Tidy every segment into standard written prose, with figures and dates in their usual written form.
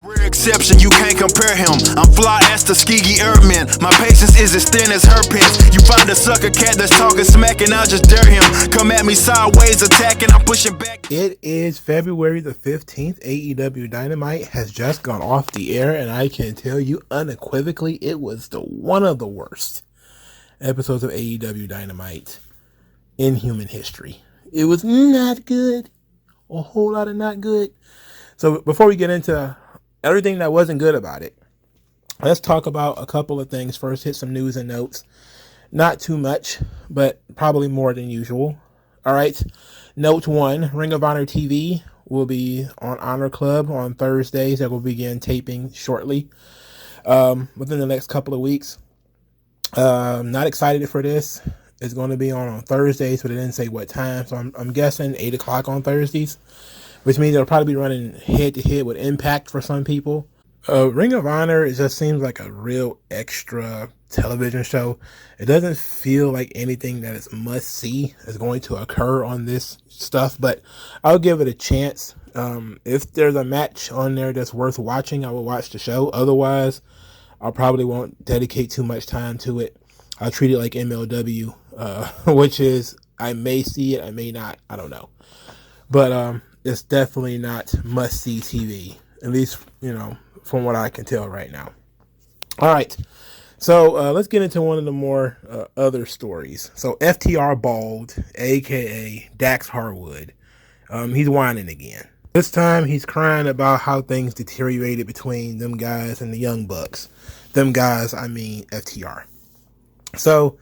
Rare exception, you can't compare him. I'm fly as Tuskegee Airman. My patience is as thin as her pins. You find a sucker cat that's talking smack and I'll just dare him. Come at me sideways, attacking, I'm pushing back. It is February the 15th. AEW Dynamite has just gone off the air, and I can tell you unequivocally it was one of the worst episodes of AEW Dynamite in human history. It was not good. A whole lot of not good. So before we get into everything that wasn't good about it, let's talk about a couple of things first. Hit some news and notes. Not too much, but probably more than usual. All right. Note 1, Ring of Honor TV will be on Honor Club on Thursdays. That will begin taping shortly, within the next couple of weeks. Not excited for this. It's going to be on Thursdays, but it didn't say what time. So I'm guessing 8 o'clock on Thursdays, which means it'll probably be running head-to-head with Impact for some people. Ring of Honor, it just seems like a real extra television show. It doesn't feel like anything that is must-see is going to occur on this stuff, but I'll give it a chance. If there's a match on there that's worth watching, I will watch the show. Otherwise, I probably won't dedicate too much time to it. I'll treat it like MLW, which is, I may see it, I may not, I don't know. But it's definitely not must-see TV, at least, from what I can tell right now. All right, so let's get into one of the more other stories. So FTR Bald, a.k.a. Dax Harwood, he's whining again. This time he's crying about how things deteriorated between them guys and the Young Bucks. Them guys, I mean FTR. So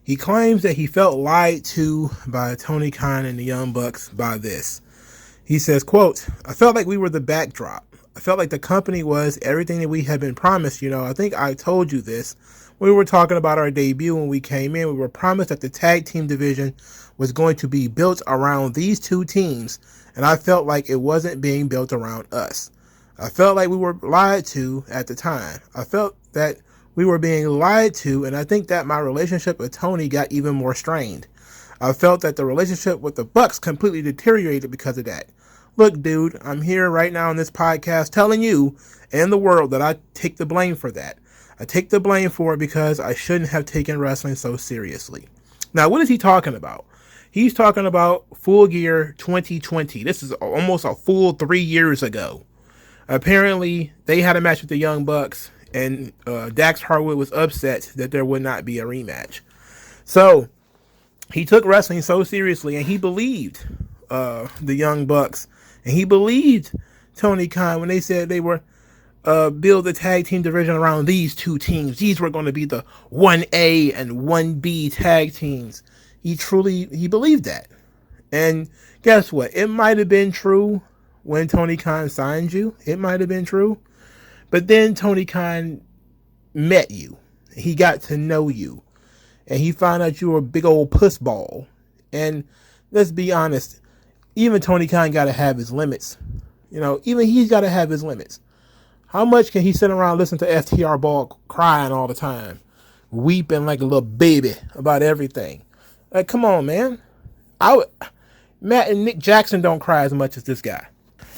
he claims that he felt lied to by Tony Khan and the Young Bucks by this. He says, quote, "I felt like we were the backdrop. I felt like the company was everything that we had been promised. I think I told you this. We were talking about our debut when we came in. We were promised that the tag team division was going to be built around these two teams, and I felt like it wasn't being built around us. I felt like we were lied to at the time. I felt that we were being lied to, and I think that my relationship with Tony got even more strained. I felt that the relationship with the Bucks completely deteriorated because of that. Look, dude, I'm here right now on this podcast telling you and the world that I take the blame for that. I take the blame for it because I shouldn't have taken wrestling so seriously." Now, what is he talking about? He's talking about Full Gear 2020. This is almost a full 3 years ago. Apparently, they had a match with the Young Bucks, and Dax Harwood was upset that there would not be a rematch. So, he took wrestling so seriously, and he believed the Young Bucks, and he believed Tony Khan when they said they were build the tag team division around these two teams. These were going to be the 1A and 1B tag teams. He believed that. And guess what? It might have been true when Tony Khan signed you. It might have been true. But then Tony Khan met you. He got to know you. And he found out you were a big old pussball. And let's be honest, even Tony Khan got to have his limits. Even he's got to have his limits. How much can he sit around and listen to FTR Ball crying all the time? Weeping like a little baby about everything. Like, come on, man. Matt and Nick Jackson don't cry as much as this guy.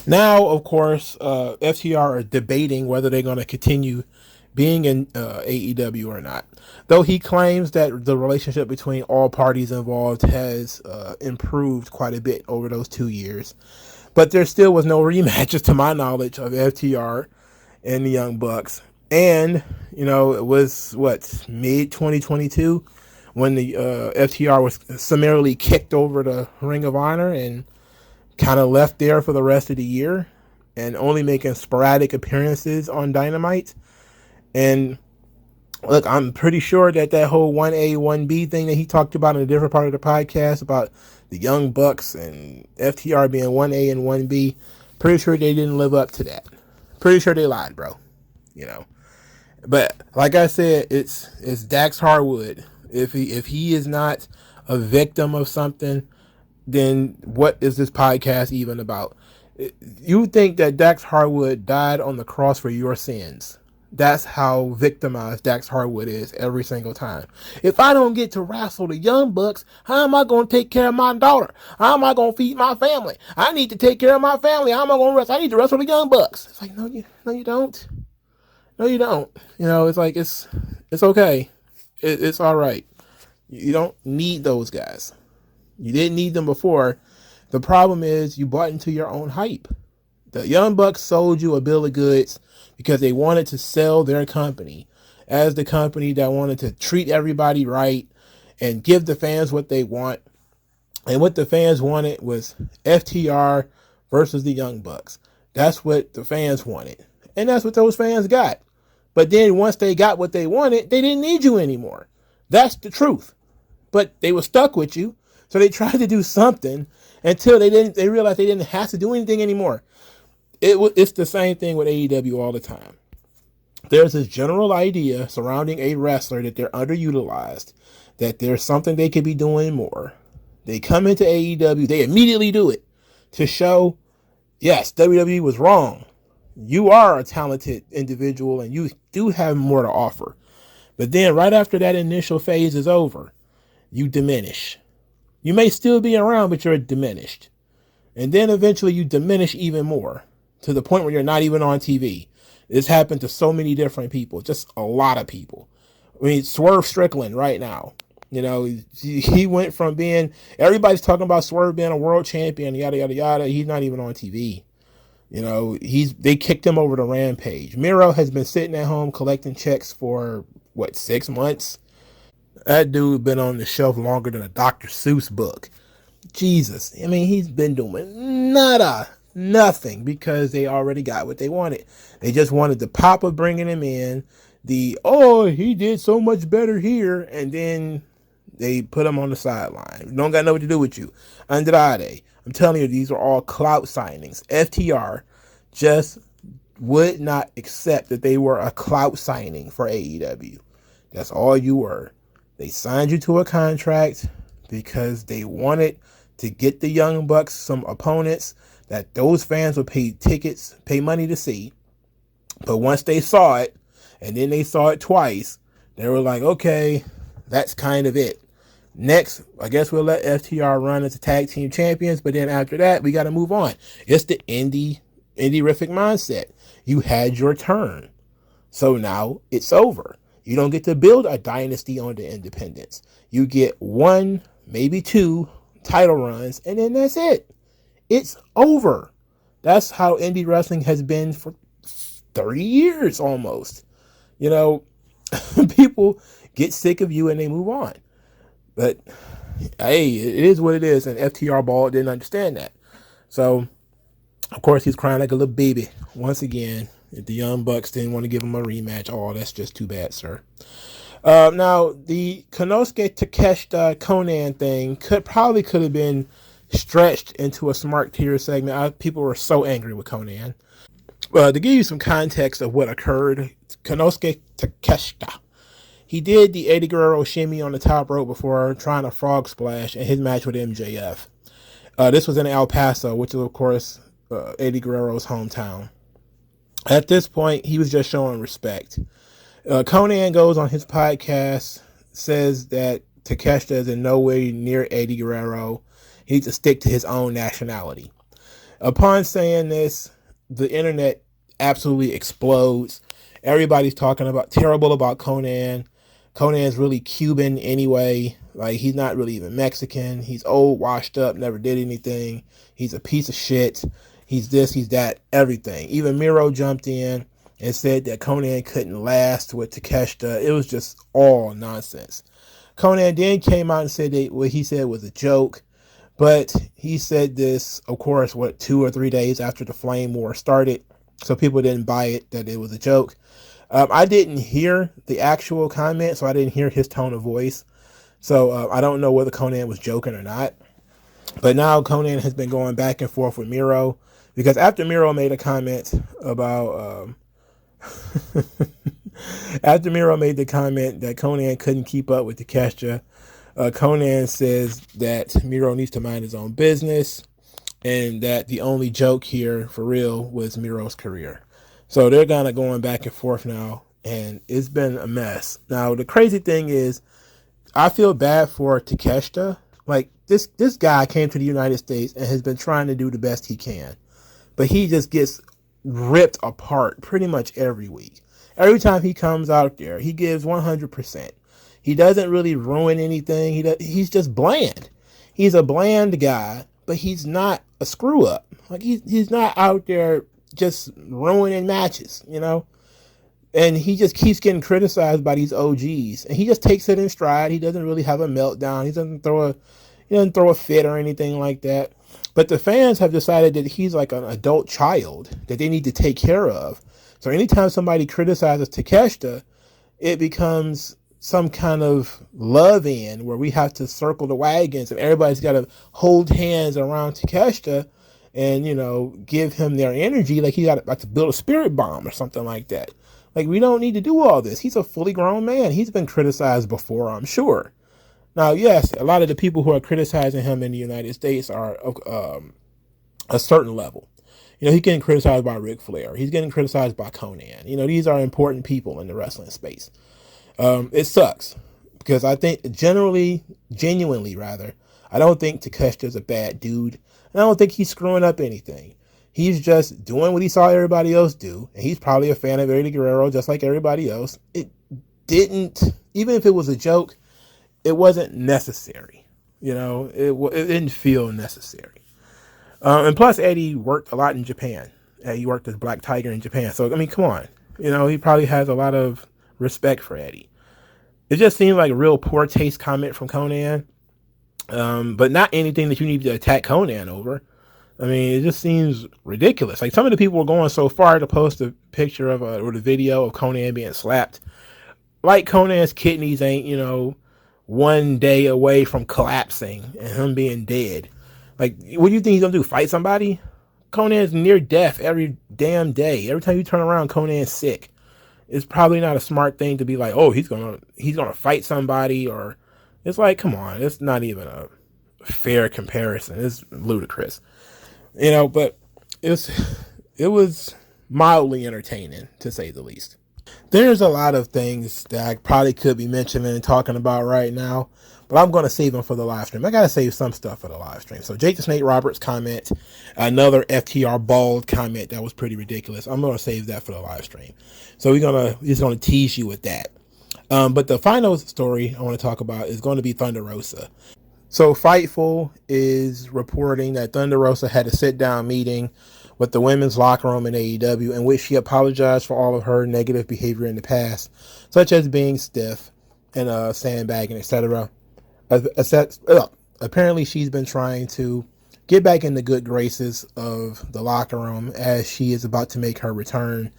Now, of course, FTR are debating whether they're going to continue being in AEW or not. Though he claims that the relationship between all parties involved has improved quite a bit over those 2 years. But there still was no rematches, to my knowledge, of FTR and the Young Bucks. And, it was, mid-2022 when the FTR was summarily kicked over to Ring of Honor and kind of left there for the rest of the year and only making sporadic appearances on Dynamite. And look, I'm pretty sure that whole 1A, 1B thing that he talked about in a different part of the podcast about the Young Bucks and FTR being 1A and 1B, pretty sure they didn't live up to that. Pretty sure they lied, bro. But like I said, it's Dax Harwood. If he is not a victim of something, then what is this podcast even about? You think that Dax Harwood died on the cross for your sins. That's how victimized Dax Harwood is every single time. If I don't get to wrestle the Young Bucks, how am I going to take care of my daughter? How am I going to feed my family? I need to take care of my family. How am I going to wrestle? I need to wrestle the Young Bucks. It's like, no, you don't. No, you don't. You know, it's like, it's okay. It's all right. You don't need those guys. You didn't need them before. The problem is you bought into your own hype. The Young Bucks sold you a bill of goods because they wanted to sell their company as the company that wanted to treat everybody right and give the fans what they want. And what the fans wanted was FTR versus the Young Bucks. That's what the fans wanted. And that's what those fans got. But then once they got what they wanted, they didn't need you anymore. That's the truth. But they were stuck with you. So they tried to do something until they realized they didn't have to do anything anymore. It's the same thing with AEW all the time. There's this general idea surrounding a wrestler that they're underutilized, that there's something they could be doing more. They come into AEW, they immediately do it to show, yes, WWE was wrong. You are a talented individual and you do have more to offer. But then right after that initial phase is over, you diminish. You may still be around, but you're diminished. And then eventually you diminish even more to the point where you're not even on TV. This happened to so many different people, just a lot of people. I mean, Swerve Strickland right now, you know, he went from being, everybody's talking about Swerve being a world champion, yada, yada, yada. He's not even on TV. You know, they kicked him over to Rampage. Miro has been sitting at home collecting checks for, 6 months? That dude been on the shelf longer than a Dr. Seuss book. Jesus. I mean, he's been doing nothing because they already got what they wanted. They just wanted the pop of bringing him in, he did so much better here, and then they put him on the sideline. Don't got nothing to do with you. Andrade, I'm telling you, these are all clout signings. FTR just would not accept that they were a clout signing for AEW. That's all you were. They signed you to a contract because they wanted to get the Young Bucks some opponents that those fans would pay tickets, pay money to see. But once they saw it, and then they saw it twice, they were like, okay, that's kind of it. Next, I guess we'll let FTR run as the tag team champions, but then after that, we got to move on. It's the indie-rific mindset. You had your turn. So now it's over. You don't get to build a dynasty on the independents. You get 1, maybe 2 title runs, and then that's it. It's over. That's how indie wrestling has been for 30 years almost. You know, people get sick of you and they move on. But, hey, it is what it is, and FTR Ball didn't understand that. So, of course, he's crying like a little baby once again. If the Young Bucks didn't want to give him a rematch, that's just too bad, sir. Now, the Konosuke Takeshita Konnan thing could have been stretched into a Smart Tier segment. People were so angry with Konnan. To give you some context of what occurred, Konosuke Takeshita, he did the Eddie Guerrero shimmy on the top rope before trying a frog splash in his match with MJF. This was in El Paso, which is, of course, Eddie Guerrero's hometown. At this point, he was just showing respect. Konnan goes on his podcast, says that Takeshita is in no way near Eddie Guerrero. He needs to stick to his own nationality. Upon saying this, the internet absolutely explodes. Everybody's talking terrible about Konnan. Conan's really Cuban anyway. Like, he's not really even Mexican. He's old, washed up, never did anything. He's a piece of shit. He's this, he's that, everything. Even Miro jumped in and said that Konnan couldn't last with Takeshita. It was just all nonsense. Konnan then came out and said that what he said was a joke. But he said this, of course, 2 or 3 days after the Flame War started. So people didn't buy it, that it was a joke. I didn't hear the actual comment, so I didn't hear his tone of voice. So I don't know whether Konnan was joking or not. But now Konnan has been going back and forth with Miro. Because after Miro made a comment about... after Miro made the comment that Konnan couldn't keep up with Takeshita, Konnan says that Miro needs to mind his own business and that the only joke here, for real, was Miro's career. So they're kind of going back and forth now, and it's been a mess. Now, the crazy thing is, I feel bad for Takeshita. Like, this guy came to the United States and has been trying to do the best he can. But he just gets ripped apart pretty much every week. Every time he comes out there, he gives 100%. He doesn't really ruin anything. He's just bland. He's a bland guy, but he's not a screw up. Like, he's not out there just ruining matches, you know? And he just keeps getting criticized by these OGs. And he just takes it in stride. He doesn't really have a meltdown. He doesn't throw a fit or anything like that. But the fans have decided that he's like an adult child that they need to take care of. So anytime somebody criticizes Takeshita, it becomes some kind of love-in where we have to circle the wagons and everybody's got to hold hands around Takeshita and, you know, give him their energy like he got about to build a spirit bomb or something like that. Like, we don't need to do all this. He's a fully grown man. He's been criticized before, I'm sure. Now, yes, a lot of the people who are criticizing him in the United States are a certain level. You know, he's getting criticized by Ric Flair. He's getting criticized by Konnan. You know, these are important people in the wrestling space. It sucks because I think genuinely, I don't think Takeshita's a bad dude. And I don't think he's screwing up anything. He's just doing what he saw everybody else do. And he's probably a fan of Eddie Guerrero just like everybody else. It didn't, even if it was a joke, it wasn't necessary. You know, it didn't feel necessary. And plus, Eddie worked a lot in Japan. He worked as Black Tiger in Japan. So, I mean, come on. You know, he probably has a lot of respect for Eddie. It just seemed like a real poor taste comment from Konnan. But not anything that you need to attack Konnan over. I mean, it just seems ridiculous. Like, some of the people were going so far to post a picture of or the video of Konnan being slapped. Like, Konnan's kidneys ain't, you know, one day away from collapsing and him being dead. Like, what do you think he's gonna do? Fight somebody? Konnan's near death every damn day. Every time you turn around, Konnan's sick. It's probably not a smart thing to be like, oh, he's gonna fight somebody, or it's like, come on, it's not even a fair comparison. It's ludicrous. You know, but it was mildly entertaining, to say the least. There's a lot of things that I probably could be mentioning and talking about right now, but I'm going to save them for the live stream. I got to save some stuff for the live stream. So Jake the Snake Roberts comment, another FTR bald comment that was pretty ridiculous. I'm going to save that for the live stream. So we're just going to tease you with that. But the final story I want to talk about is going to be Thunder Rosa. So Fightful is reporting that Thunder Rosa had a sit-down meeting with the women's locker room in AEW in which she apologized for all of her negative behavior in the past, such as being stiff and sandbagging, etc. Apparently, she's been trying to get back in the good graces of the locker room as she is about to make her return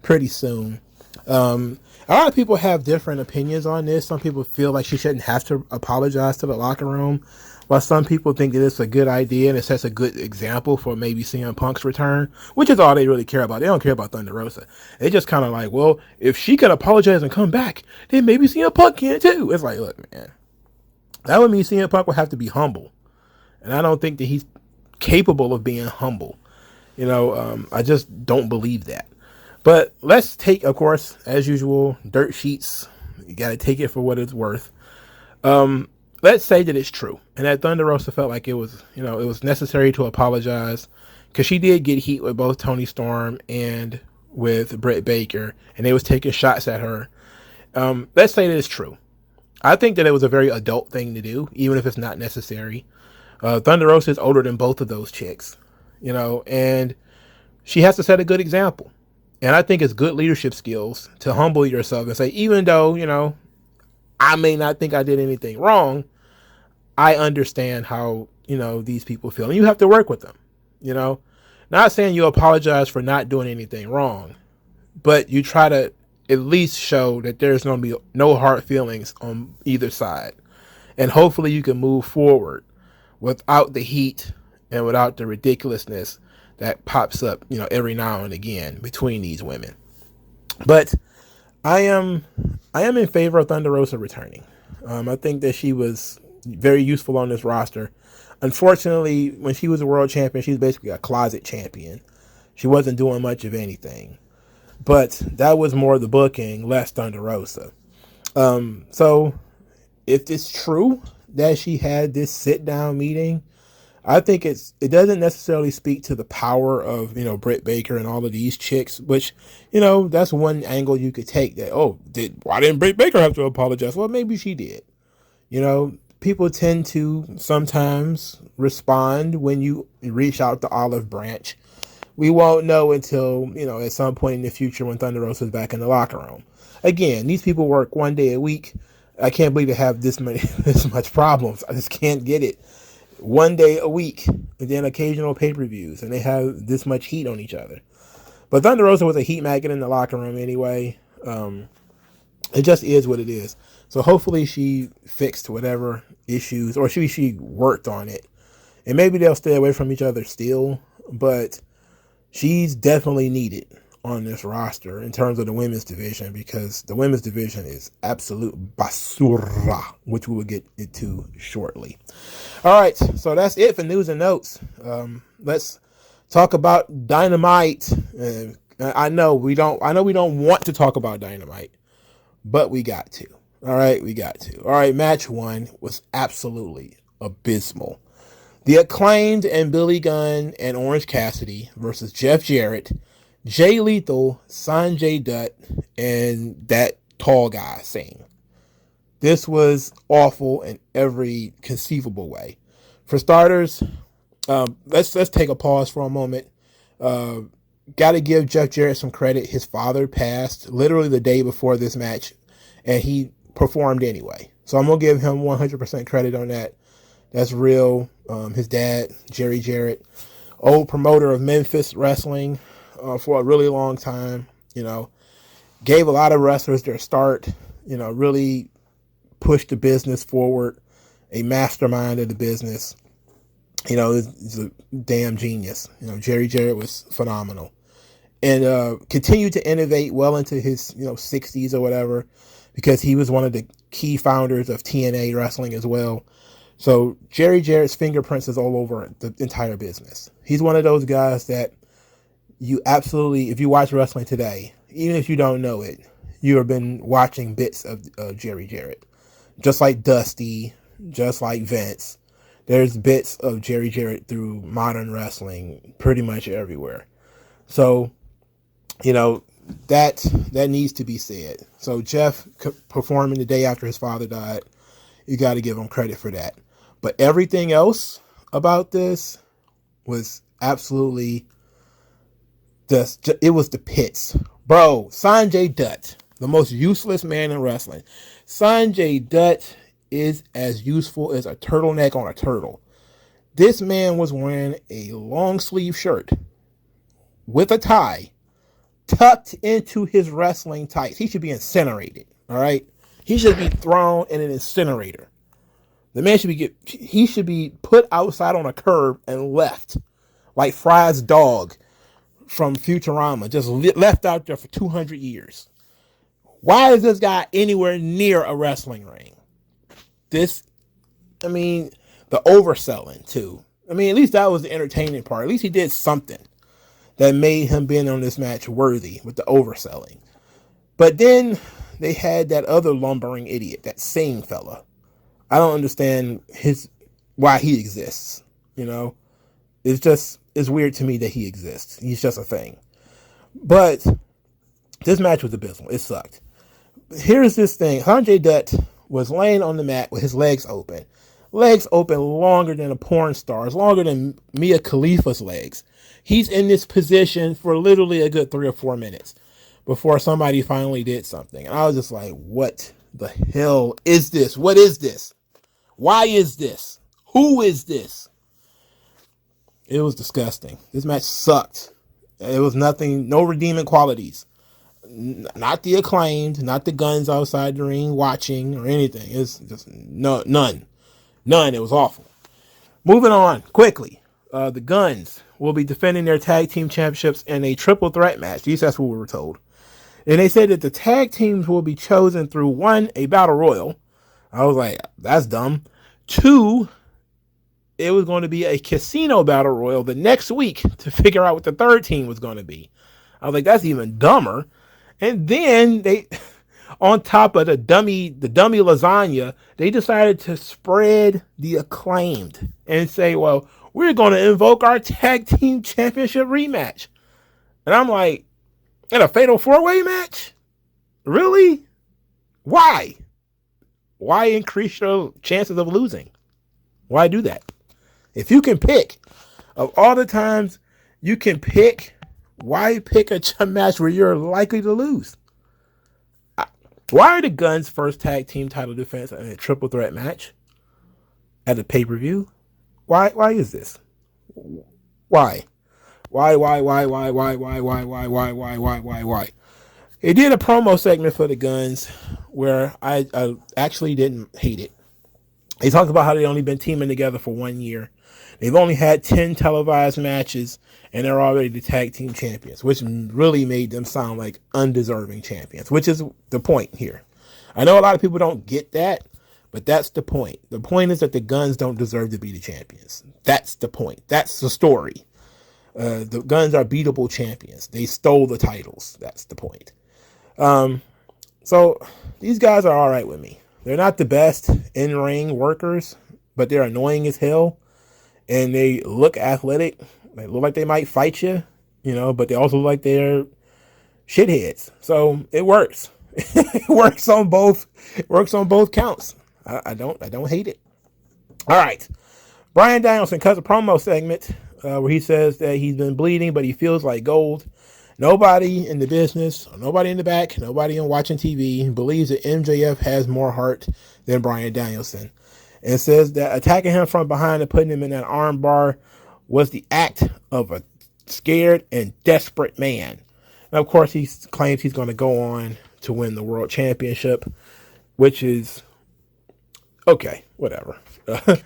pretty soon. A lot of people have different opinions on this. Some people feel like she shouldn't have to apologize to the locker room, while some people think that it's a good idea and it sets a good example for maybe CM Punk's return, which is all they really care about. They don't care about Thunder Rosa. They just kind of like, well, if she can apologize and come back, then maybe CM Punk can too. It's like, look, man, that would mean CM Punk would have to be humble. And I don't think that he's capable of being humble. You know, I just don't believe that. But let's take, of course, as usual, dirt sheets. You got to take it for what it's worth. Let's say that it's true, and that Thunder Rosa felt like it was, you know, it was necessary to apologize, because she did get heat with both Toni Storm and with Britt Baker, and they was taking shots at her. Let's say that it's true. I think that it was a very adult thing to do, even if it's not necessary. Thunder Rosa is older than both of those chicks, you know, and she has to set a good example. And I think it's good leadership skills to humble yourself and say, even though, you know, I may not think I did anything wrong, I understand how, you know, these people feel. And you have to work with them, you know. Not saying you apologize for not doing anything wrong, but you try to at least show that there's going to be no hard feelings on either side. And hopefully you can move forward without the heat and without the ridiculousness that pops up, you know, every now and again between these women. But I am in favor of Thunder Rosa returning. I think that she was very useful on this roster. Unfortunately, when she was a world champion, she was basically a closet champion. She wasn't doing much of anything. But that was more the booking, less Thunder Rosa. So if it's true that she had this sit down meeting, I think it doesn't necessarily speak to the power of, Britt Baker and all of these chicks, which, that's one angle you could take, that, why didn't Britt Baker have to apologize? Well, maybe she did. People tend to sometimes respond when you reach out the olive branch. We won't know until, at some point in the future when Thunder Rosa's back in the locker room. Again, these people work 1 day a week. I can't believe they have this much problems. I just can't get it. 1 day a week, and then occasional pay-per-views, and they have this much heat on each other. But Thunder Rosa was a heat magnet in the locker room anyway. It just is what it is. So hopefully she fixed whatever issues, or she worked on it. And maybe they'll stay away from each other still, but she's definitely needed on this roster in terms of the women's division, because the women's division is absolute basura, which we will get into shortly. All right, so that's it for news and notes. Let's talk about Dynamite. I know we don't want to talk about Dynamite, but we got to. All right, we got to. All right, match 1 was absolutely abysmal. The Acclaimed and Billy Gunn and Orange Cassidy versus Jeff Jarrett, Jay Lethal, Sanjay Dutt, and that tall guy Singh. This was awful in every conceivable way. For starters, let's take a pause for a moment. Got to give Jeff Jarrett some credit. His father passed literally the day before this match, and he performed anyway. So I'm going to give him 100% credit on that. That's real. His dad, Jerry Jarrett, old promoter of Memphis Wrestling for a really long time, gave a lot of wrestlers their start, really pushed the business forward, a mastermind of the business. He's a damn genius. Jerry Jarrett was phenomenal. And continued to innovate well into his, 60s or whatever, because he was one of the key founders of TNA Wrestling as well. So Jerry Jarrett's fingerprints is all over the entire business. He's one of those guys that you absolutely, if you watch wrestling today, even if you don't know it, you have been watching bits of Jerry Jarrett. Just like Dusty, just like Vince, there's bits of Jerry Jarrett through modern wrestling pretty much everywhere. So, that needs to be said. So Jeff performing the day after his father died, you got to give him credit for that. But everything else about this was absolutely it was the pits. Bro, Sanjay Dutt, the most useless man in wrestling. Sanjay Dutt is as useful as a turtleneck on a turtle. This man was wearing a long sleeve shirt with a tie tucked into his wrestling tights. He should be incinerated, all right? He should be thrown in an incinerator. The man should be put outside on a curb and left like Fry's dog from Futurama, just left out there for 200 years. Why is this guy anywhere near a wrestling ring? The overselling too. At least that was the entertaining part. At least he did something that made him being on this match worthy with the overselling. But then they had that other lumbering idiot, that Singh fella. I don't understand why he exists. It's weird to me that he exists. He's just a thing. But this match was abysmal. It sucked. Here's this thing. Sanjay Dutt was laying on the mat with his legs open. Legs open longer than a porn star's, longer than Mia Khalifa's legs. He's in this position for literally a good 3 or 4 minutes before somebody finally did something. And I was just like, what the hell is this? What is this? Why is this? Who is this? It was disgusting. This match sucked. It was nothing, no redeeming qualities. Not the Acclaimed, not the Guns outside the ring watching or anything. It's just none. It was awful. Moving on quickly. The Guns will be defending their tag team championships in a triple threat match. At least that's what we were told. And they said that the tag teams will be chosen through 1, a battle royal. I was like, that's dumb. 2, it was going to be a casino battle royal the next week to figure out what the third team was going to be. I was like, that's even dumber. And then they, on top of the dummy lasagna, they decided to spread the Acclaimed and say, well, we're going to invoke our tag team championship rematch. And I'm like, in a fatal 4-way match? Really? Why? Why increase your chances of losing? Why do that? If you can pick, of all the times you can pick, why pick a match where you're likely to lose? Why are the Guns' first tag team title defense in a triple threat match at a pay-per-view? Why is this? Why? Why? He did a promo segment for the Guns where I actually didn't hate it. He talked about how they've only been teaming together for 1 year. They've only had 10 televised matches, and they're already the tag team champions, which really made them sound like undeserving champions, which is the point here. I know a lot of people don't get that, but that's the point. The point is that the Guns don't deserve to be the champions. That's the point. That's the story. The Guns are beatable champions. They stole the titles. That's the point. So these guys are all right with me. They're not the best in-ring workers, but they're annoying as hell. And they look athletic. They look like they might fight you, but they also look like they're shitheads. So it works. It works on both. It works on both counts. I don't hate it. All right. Bryan Danielson cuts a promo segment where he says that he's been bleeding, but he feels like gold. Nobody in the business, nobody in the back, nobody on watching TV believes that MJF has more heart than Bryan Danielson. And says that attacking him from behind and putting him in that arm bar was the act of a scared and desperate man. And of course, he claims he's going to go on to win the world championship, which is okay, whatever. All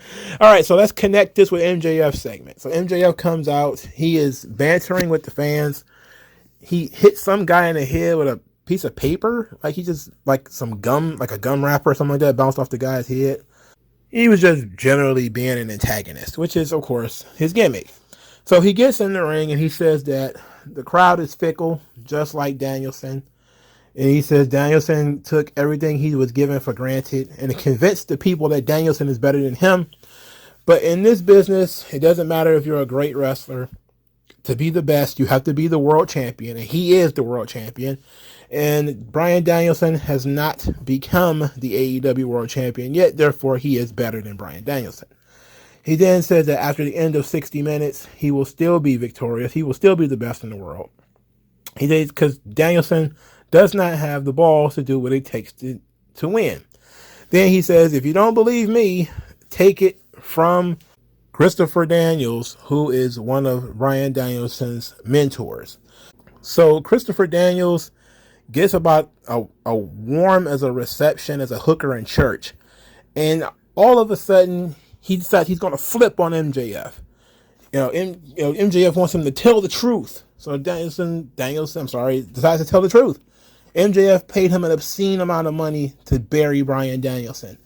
right, so let's connect this with MJF's segment. So MJF comes out. He is bantering with the fans. He hit some guy in the head with a piece of paper. Like he just, like some gum, like a gum wrapper or something like that, bounced off the guy's head. He was just generally being an antagonist, which is, of course, his gimmick. So he gets in the ring and he says that the crowd is fickle, just like Danielson. And he says Danielson took everything he was given for granted and convinced the people that Danielson is better than him. But in this business, it doesn't matter if you're a great wrestler. To be the best, you have to be the world champion. And he is the world champion. And Bryan Danielson has not become the AEW world champion yet. Therefore, he is better than Bryan Danielson. He then says that after the end of 60 minutes, he will still be victorious. He will still be the best in the world. He says because Danielson does not have the balls to do what it takes to win. Then he says, if you don't believe me, take it from Christopher Daniels, who is one of Bryan Danielson's mentors. So Christopher Daniels gets about a warm as a reception as a hooker in church. And all of a sudden, he decides he's going to flip on MJF. MJF wants him to tell the truth. So Danielson, decides to tell the truth. MJF paid him an obscene amount of money to bury Bryan Danielson.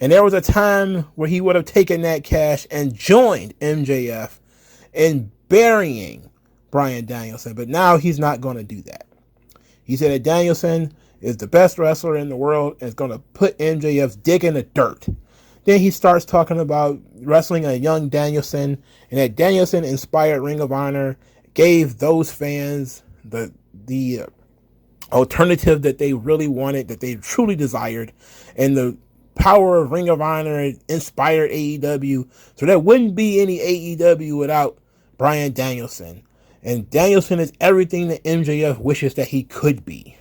And there was a time where he would have taken that cash and joined MJF in burying Bryan Danielson. But now he's not going to do that. He said that Danielson is the best wrestler in the world and is going to put MJF's dick in the dirt. Then he starts talking about wrestling a young Danielson and that Danielson inspired Ring of Honor, gave those fans the alternative that they really wanted, that they truly desired, and the power of Ring of Honor inspired AEW. So there wouldn't be any AEW without Bryan Danielson. And Danielson is everything that MJF wishes that he could be.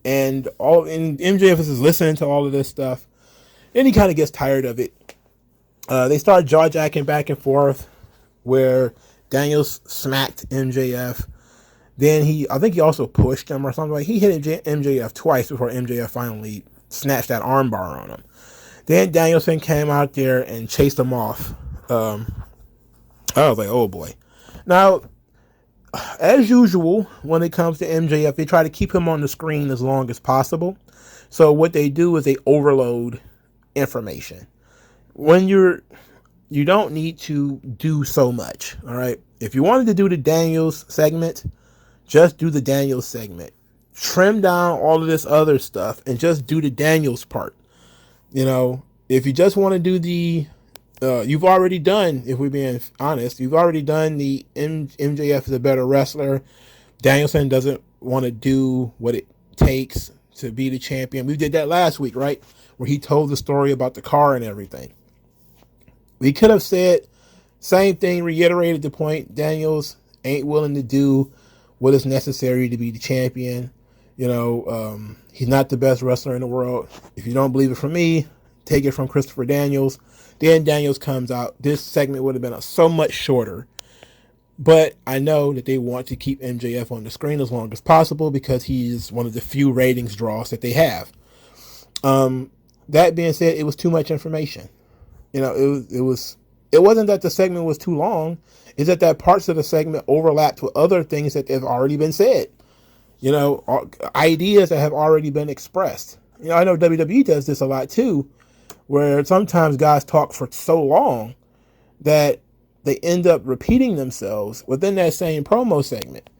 And MJF is listening to all of this stuff. And he kind of gets tired of it. They start jaw-jacking back and forth where Daniels smacked MJF. Then I think he also pushed him or something. Like he hit MJF twice before MJF finally snatched that armbar on him. Then Danielson came out there and chased him off. I was like, oh boy. Now, as usual, when it comes to MJF, they try to keep him on the screen as long as possible. So what they do is they overload information. When you don't need to do so much, all right? If you wanted to do the Daniels segment, just do the Daniels segment. Trim down all of this other stuff and just do the Daniels part. You know, if you just want to do the, you've already done, if we're being honest, you've already done the MJF is a better wrestler. Danielson doesn't want to do what it takes to be the champion. We did that last week, right? Where he told the story about the car and everything. We could have said same thing, reiterated the point. Daniels ain't willing to do what is necessary to be the champion. You know, he's not the best wrestler in the world. If you don't believe it from me, take it from Christopher Daniels. Then Daniels comes out. This segment would have been so much shorter. But I know that they want to keep MJF on the screen as long as possible because he's one of the few ratings draws that they have. That being said, it was too much information. You know, it wasn't that the segment was too long. It's that parts of the segment overlapped with other things that have already been said. You know, ideas that have already been expressed. You know, I know WWE does this a lot too, where sometimes guys talk for so long that they end up repeating themselves within that same promo segment.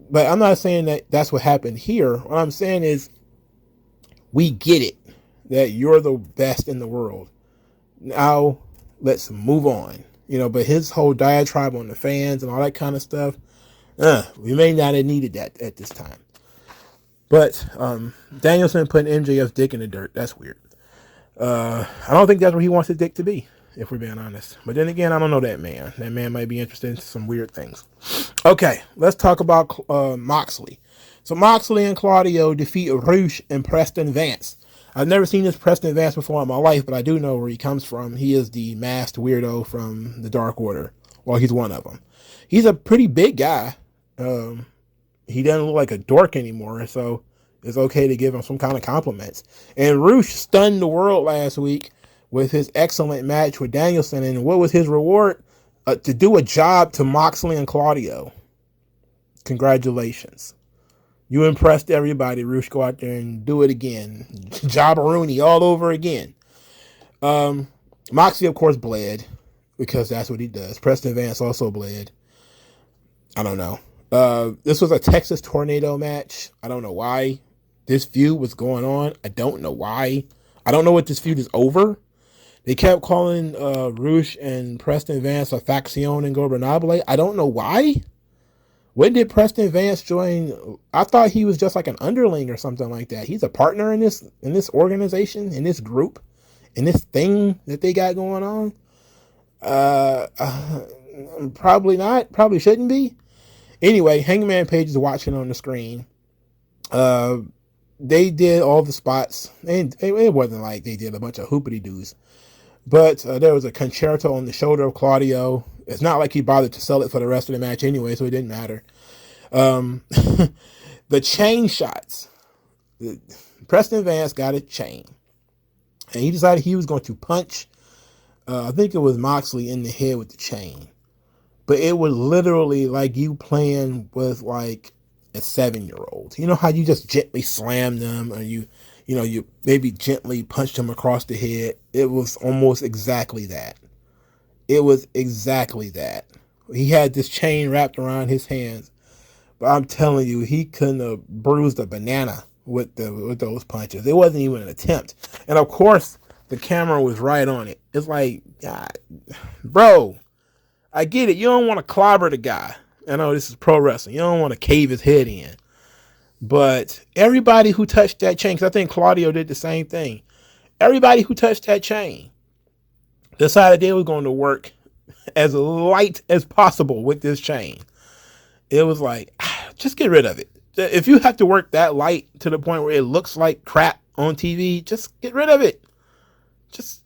But I'm not saying that that's what happened here. What I'm saying is we get it, that you're the best in the world. Now let's move on. You know, but his whole diatribe on the fans and all that kind of stuff, we may not have needed that at this time. But Danielson putting MJF's dick in the dirt, that's weird. I don't think that's where he wants his dick to be, if we're being honest. But then again, I don't know that man. That man might be interested in some weird things. Okay, let's talk about Moxley. So Moxley and Claudio defeat Rush and Preston Vance. I've never seen this Preston Vance before in my life, but I do know where he comes from. He is the masked weirdo from the Dark Order. Well, he's one of them. He's a pretty big guy. He doesn't look like a dork anymore, so it's okay to give him some kind of compliments. And Rush stunned the world last week with his excellent match with Danielson. And what was his reward? To do a job to Moxley and Claudio. Congratulations. You impressed everybody, Rush. Go out there and do it again. Jobberoonie all over again. Moxley, of course, bled because that's what he does. Preston Vance also bled. I don't know. This was a Texas Tornado match. I don't know why this feud was going on. I don't know why. I don't know what this feud is over. They kept calling Rush and Preston Vance a Facción Ingobernable. I don't know why. When did Preston Vance join? I thought he was just like an underling or something like that. He's a partner in this organization, in this group, in this thing that they got going on. Probably not. Probably shouldn't be. Anyway, Hangman Page is watching on the screen. They did all the spots. And it wasn't like they did a bunch of hoopity-doos. But there was a concerto on the shoulder of Claudio. It's not like he bothered to sell it for the rest of the match anyway, so it didn't matter. The chain shots. Preston Vance got a chain. And he decided he was going to punch, I think it was Moxley in the head with the chain. But it was literally like you playing with like a 7-year-old. You know how you just gently slam them or you maybe gently punch them across the head. It was almost exactly that. It was exactly that. He had this chain wrapped around his hands. But I'm telling you, he couldn't have bruised a banana with those punches. It wasn't even an attempt. And of course, the camera was right on it. It's like, God, bro, I get it. You don't want to clobber the guy. I know this is pro wrestling. You don't want to cave his head in. But everybody who touched that chain, because I think Claudio did the same thing. Everybody who touched that chain decided they were going to work as light as possible with this chain. It was like, just get rid of it. If you have to work that light to the point where it looks like crap on TV, just get rid of it. Just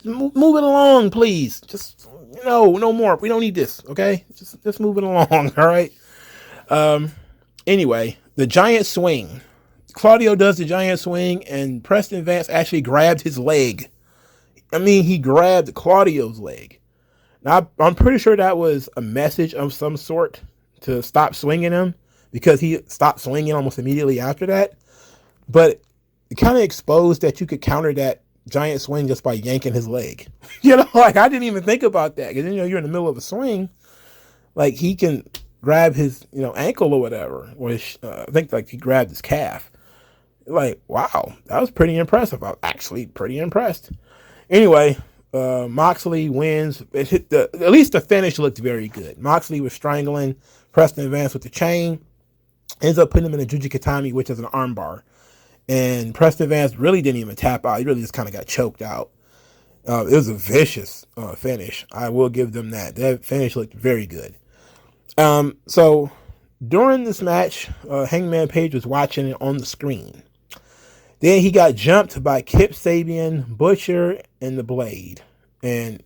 move it along, please. Just, no more. We don't need this, okay? Just move it along, all right? Anyway, the giant swing. Claudio does the giant swing, and Preston Vance actually grabbed his leg. I mean, he grabbed Claudio's leg. Now, I'm pretty sure that was a message of some sort to stop swinging him, because he stopped swinging almost immediately after that. But it kind of exposed that you could counter that giant swing just by yanking his leg. Like, I didn't even think about that, because, you're in the middle of a swing. Like, he can grab his, ankle or whatever. Which I think like he grabbed his calf. Like, wow, that was pretty impressive. I was actually pretty impressed. Anyway, Moxley wins. At least the finish looked very good. Moxley was strangling Preston Vance with the chain. Ends up putting him in a Jujikatami, which is an armbar. And Preston Vance really didn't even tap out. He really just kind of got choked out. It was a vicious finish. I will give them that. That finish looked very good. So during this match, Hangman Page was watching it on the screen. Then he got jumped by Kip Sabian, Butcher, and the Blade. And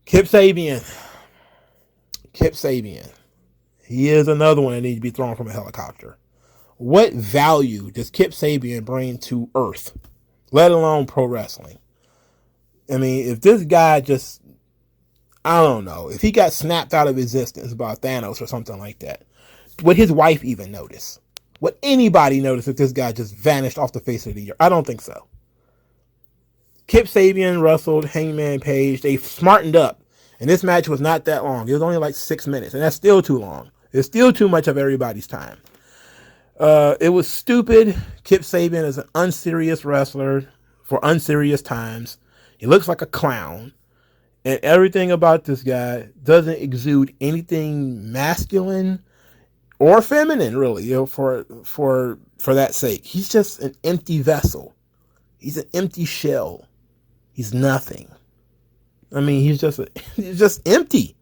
Kip Sabian. He is another one that needs to be thrown from a helicopter. What value does Kip Sabian bring to Earth, let alone pro wrestling? I mean, if this guy I don't know, if he got snapped out of existence by Thanos or something like that, would his wife even notice? Would anybody notice if this guy just vanished off the face of the earth? I don't think so. Kip Sabian wrestled Hangman Page. They smartened up. And this match was not that long. It was only like 6 minutes. And that's still too long. It's still too much of everybody's time. It was stupid. Kip Sabian is an unserious wrestler for unserious times. He looks like a clown. And everything about this guy doesn't exude anything masculine or feminine, really, for that sake. He's just an empty vessel. He's an empty shell. He's nothing. I mean, he's just empty.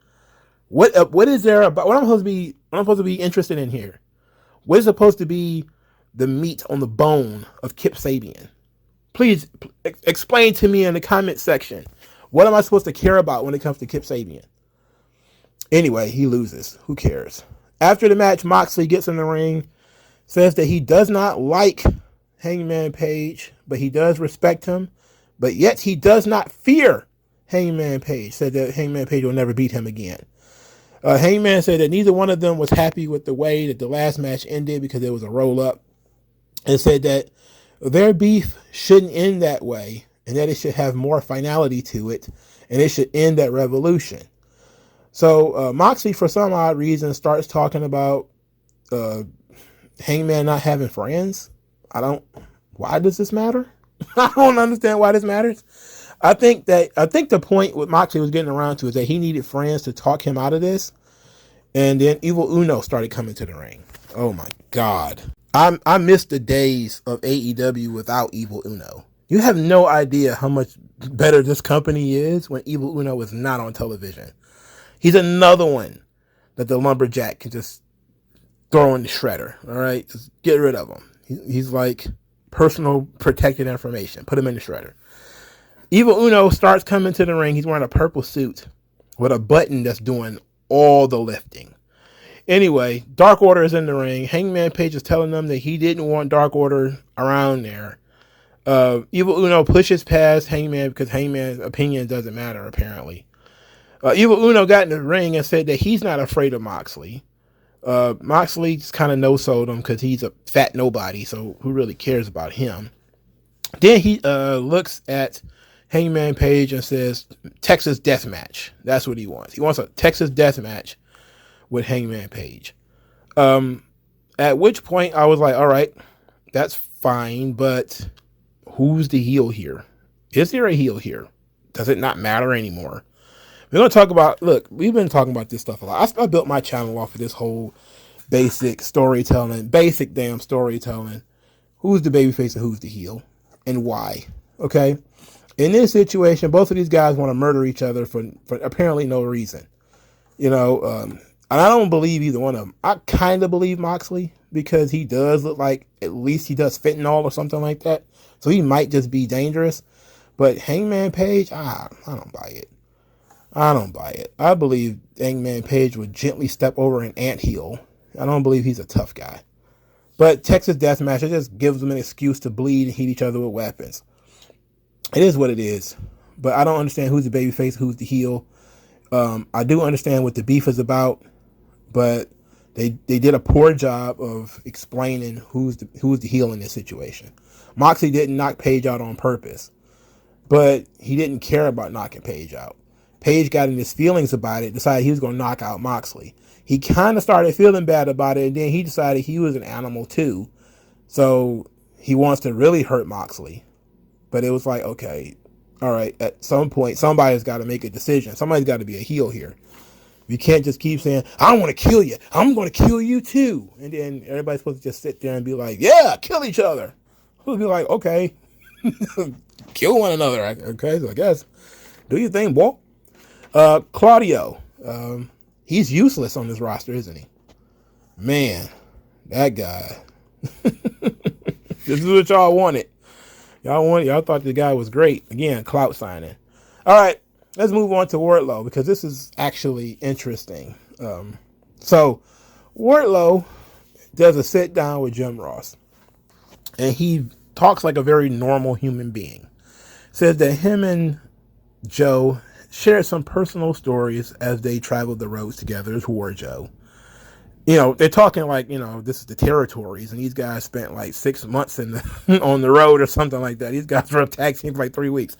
What is there about what I'm supposed to be interested in here? What is supposed to be the meat on the bone of Kip Sabian? Please explain to me in the comment section. What am I supposed to care about when it comes to Kip Sabian? Anyway, he loses. Who cares? After the match, Moxley gets in the ring, says that he does not like Hangman Page, but he does respect him, but yet he does not fear Hangman Page. Said that Hangman Page will never beat him again. Hangman said that neither one of them was happy with the way that the last match ended because it was a roll-up, and said that their beef shouldn't end that way and that it should have more finality to it and it should end at Revolution. So Moxley, for some odd reason, starts talking about Hangman not having friends. Why does this matter? I don't understand why this matters. I think the point what Moxley was getting around to is that he needed friends to talk him out of this. And then Evil Uno started coming to the ring. Oh my God. I miss the days of AEW without Evil Uno. You have no idea how much better this company is when Evil Uno is not on television. He's another one that the lumberjack can just throw in the shredder. All right, just get rid of him. He's like personal protected information. Put him in the shredder. Evil Uno starts coming to the ring. He's wearing a purple suit with a button that's doing all the lifting. Anyway, Dark Order is in the ring. Hangman Page is telling them that he didn't want Dark Order around there. Evil Uno pushes past Hangman because Hangman's opinion doesn't matter, apparently. Evil Uno got in the ring and said that he's not afraid of Moxley. Moxley just kind of no-sold him because he's a fat nobody, so who really cares about him? Then he looks at Hangman Page and says, Texas Death Match. That's what he wants. He wants a Texas Death Match with Hangman Page. At which point I was like, all right, that's fine, but who's the heel here? Is there a heel here? Does it not matter anymore? We're going to talk about, look, we've been talking about this stuff a lot. I built my channel off of this whole basic storytelling, basic damn storytelling. Who's the babyface and who's the heel and why? Okay. In this situation, both of these guys want to murder each other for apparently no reason. And I don't believe either one of them. I kind of believe Moxley because he does look like at least he does fentanyl or something like that. So he might just be dangerous. But Hangman Page, I don't buy it. I don't buy it. I believe Hangman Page would gently step over an anthill. I don't believe he's a tough guy. But Texas Deathmatch, it just gives them an excuse to bleed and hit each other with weapons. It is what it is. But I don't understand who's the babyface, who's the heel. I do understand what the beef is about, but they did a poor job of explaining who's the heel in this situation. Moxley didn't knock Page out on purpose, but he didn't care about knocking Page out. Page got in his feelings about it, decided he was going to knock out Moxley. He kind of started feeling bad about it, and then he decided he was an animal too. So he wants to really hurt Moxley. But it was like, okay, all right, at some point, somebody's got to make a decision. Somebody's got to be a heel here. You can't just keep saying, I want to kill you. I'm going to kill you too. And then everybody's supposed to just sit there and be like, yeah, kill each other. We'll be like, okay, kill one another. Okay, so I guess, do your thing, boy. Claudio, he's useless on this roster, isn't he? Man, that guy. This is what y'all wanted. Y'all thought the guy was great. Again, clout signing. All right, let's move on to Wardlow, because this is actually interesting. So Wardlow does a sit down with Jim Ross, and he talks like a very normal human being. Says that him and Joe shared some personal stories as they traveled the roads together as War Joe. You know, they're talking like, you know, this is the territories, and these guys spent like 6 months on the road or something like that. These guys were tag team for like 3 weeks,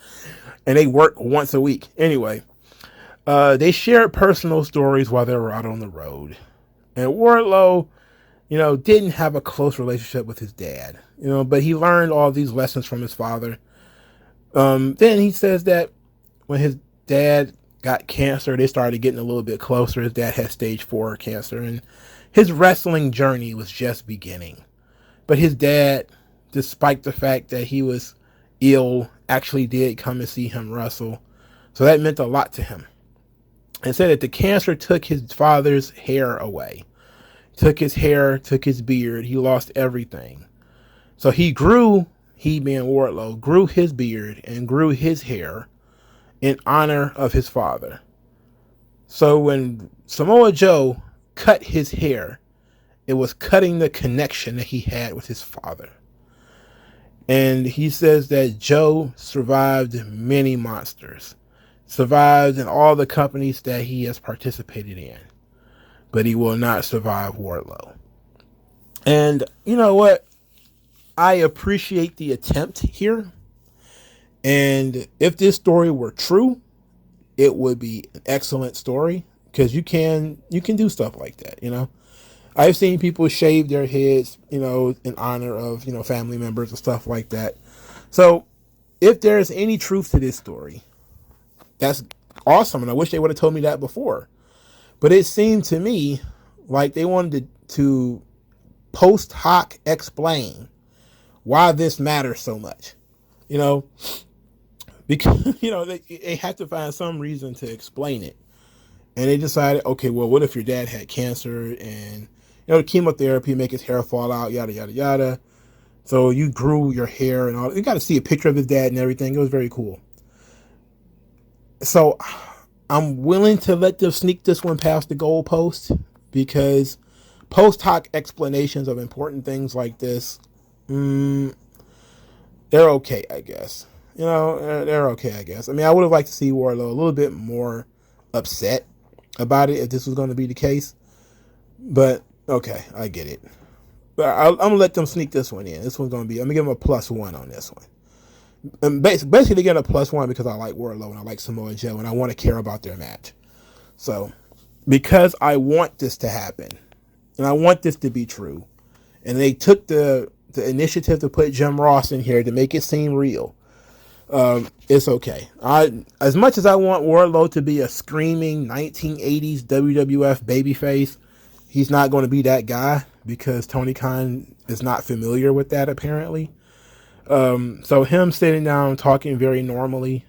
and they work once a week. Anyway, they shared personal stories while they were out on the road. And Wardlow, you know, didn't have a close relationship with his dad, you know, but he learned all these lessons from his father. Then he says that when his dad got cancer, they started getting a little bit closer. His dad had stage 4 cancer, and his wrestling journey was just beginning. But his dad, despite the fact that he was ill, actually did come and see him wrestle. So that meant a lot to him. And said that the cancer took his father's hair away. Took his hair, took his beard. He lost everything. So he being Wardlow, grew his beard and grew his hair in honor of his father. So when Samoa Joe cut his hair, it was cutting the connection that he had with his father. And he says that Joe survived many monsters, survived in all the companies that he has participated in, but he will not survive Wardlow. And you know what? I appreciate the attempt here. And if this story were true, it would be an excellent story, because you can do stuff like that, you know. I've seen people shave their heads, you know, in honor of, you know, family members and stuff like that. So if there's any truth to this story, that's awesome. And I wish they would have told me that before. But it seemed to me like they wanted to post hoc explain why this matters so much, you know, because, you know, they had to find some reason to explain it. And they decided, okay, well, what if your dad had cancer and, you know, chemotherapy make his hair fall out, yada, yada, yada. So you grew your hair and all. You got to see a picture of his dad and everything. It was very cool. So I'm willing to let them sneak this one past the goalpost, because post hoc explanations of important things like this, they're okay, I guess. You know, they're okay, I guess. I mean, I would have liked to see Wardlow a little bit more upset about it if this was going to be the case. But, okay, I get it. But I'm going to let them sneak this one in. This one's going to be, I'm going to give them a +1 on this one. And basically getting a +1 because I like Wardlow and I like Samoa Joe and I want to care about their match. So, because I want this to happen and I want this to be true, and they took the initiative to put Jim Ross in here to make it seem real, it's okay. As much as I want Wardlow to be a screaming 1980s WWF babyface, he's not going to be that guy because Tony Khan is not familiar with that apparently. So him sitting down talking very normally,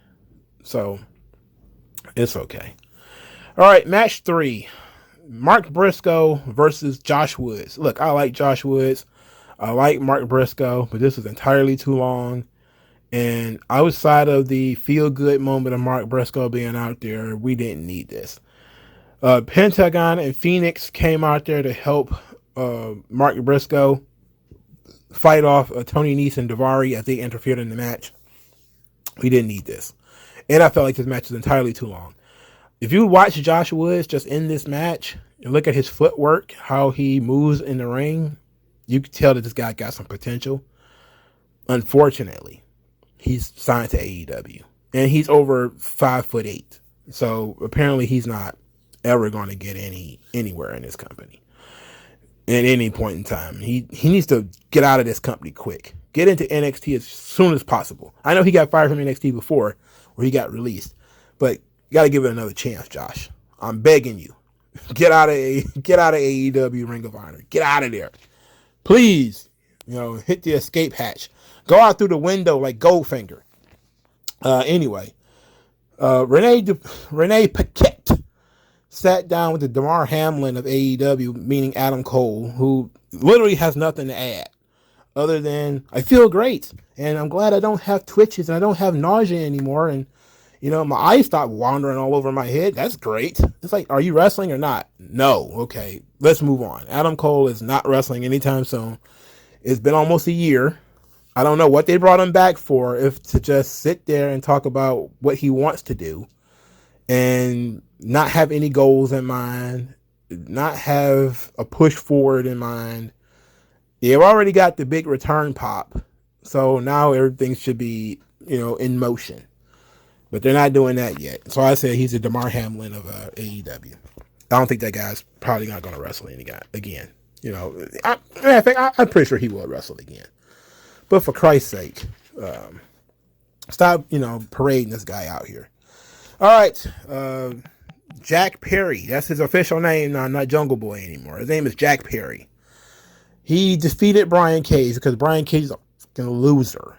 so it's okay. All right, match 3, Mark Briscoe versus Josh Woods. Look, I like Josh Woods. I like Mark Briscoe, but this was entirely too long. And outside of the feel-good moment of Mark Briscoe being out there, we didn't need this. Pentagon and Phoenix came out there to help Mark Briscoe fight off Tony Nese and Daivari as they interfered in the match. We didn't need this. And I felt like this match was entirely too long. If you watch Josh Woods just in this match and look at his footwork, how he moves in the ring, you can tell that this guy got some potential. Unfortunately, he's signed to AEW, and he's over 5'8". So apparently he's not ever going to get anywhere in this company at any point in time. He needs to get out of this company quick. Get into NXT as soon as possible. I know he got fired from NXT before, where he got released, but you got to give it another chance, Josh. I'm begging you. Get out of AEW Ring of Honor. Get out of there. Please, hit the escape hatch. Go out through the window like Goldfinger. Anyway, Renee Paquette sat down with the Damar Hamlin of AEW, meaning Adam Cole, who literally has nothing to add other than I feel great and I'm glad I don't have twitches and I don't have nausea anymore, and my eyes stopped wandering all over my head. That's great. It's like, are you wrestling or not? No. Okay, let's move on. Adam Cole is not wrestling anytime soon. It's been almost a year. I don't know what they brought him back for, if to just sit there and talk about what he wants to do and not have any goals in mind, not have a push forward in mind. They've already got the big return pop, so now everything should be, in motion. But they're not doing that yet. So I said he's a Damar Hamlin of AEW. I don't think that guy's probably not going to wrestle again. I'm pretty sure he will wrestle again. But for Christ's sake, stop, parading this guy out here. All right. Jack Perry. That's his official name now, not Jungle Boy anymore. His name is Jack Perry. He defeated Brian Cage because Brian Cage is a fucking loser.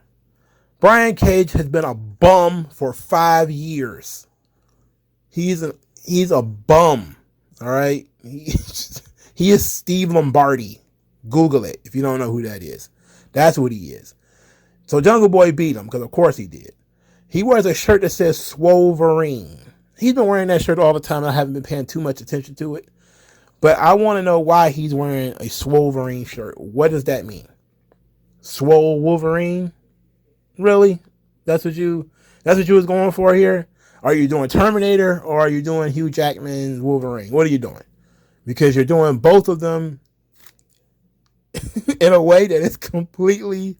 Brian Cage has been a bum for 5 years. He's a bum. All right. He is Steve Lombardi. Google it if you don't know who that is. That's what he is. So Jungle Boy beat him because of course he did. He wears a shirt that says Swoverine. He's been wearing that shirt all the time. I haven't been paying too much attention to it. But I want to know why he's wearing a Swoverine shirt. What does that mean? Swole Wolverine? Really? That's what you was going for here? Are you doing Terminator or are you doing Hugh Jackman's Wolverine? What are you doing? Because you're doing both of them in a way that is completely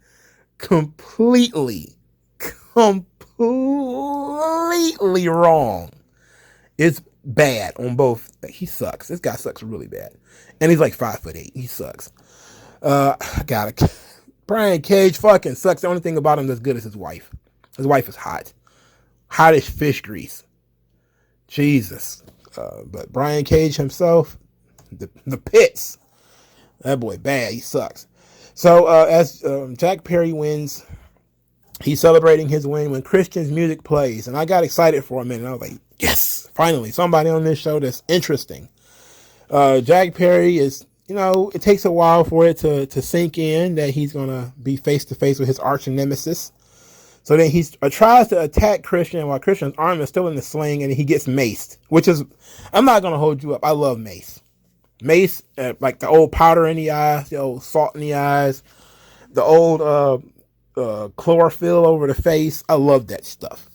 wrong. It's bad on both. He sucks. This guy sucks really bad. And he's like 5'8". He sucks. Brian Cage fucking sucks. The only thing about him that's good is his wife. His wife is hot. Hot as fish grease. Jesus. But Brian Cage himself, the pits. That boy bad. He sucks. So as Jack Perry wins, he's celebrating his win when Christian's music plays. And I got excited for a minute. I was like, yes, finally, somebody on this show that's interesting. Jack Perry is, it takes a while for it to sink in that he's going to be face to face with his arch nemesis. So then he tries to attack Christian while Christian's arm is still in the sling and he gets maced, which is, I'm not going to hold you up. I love mace. Mace, like the old powder in the eyes, the old salt in the eyes, the old chlorophyll over the face. I love that stuff.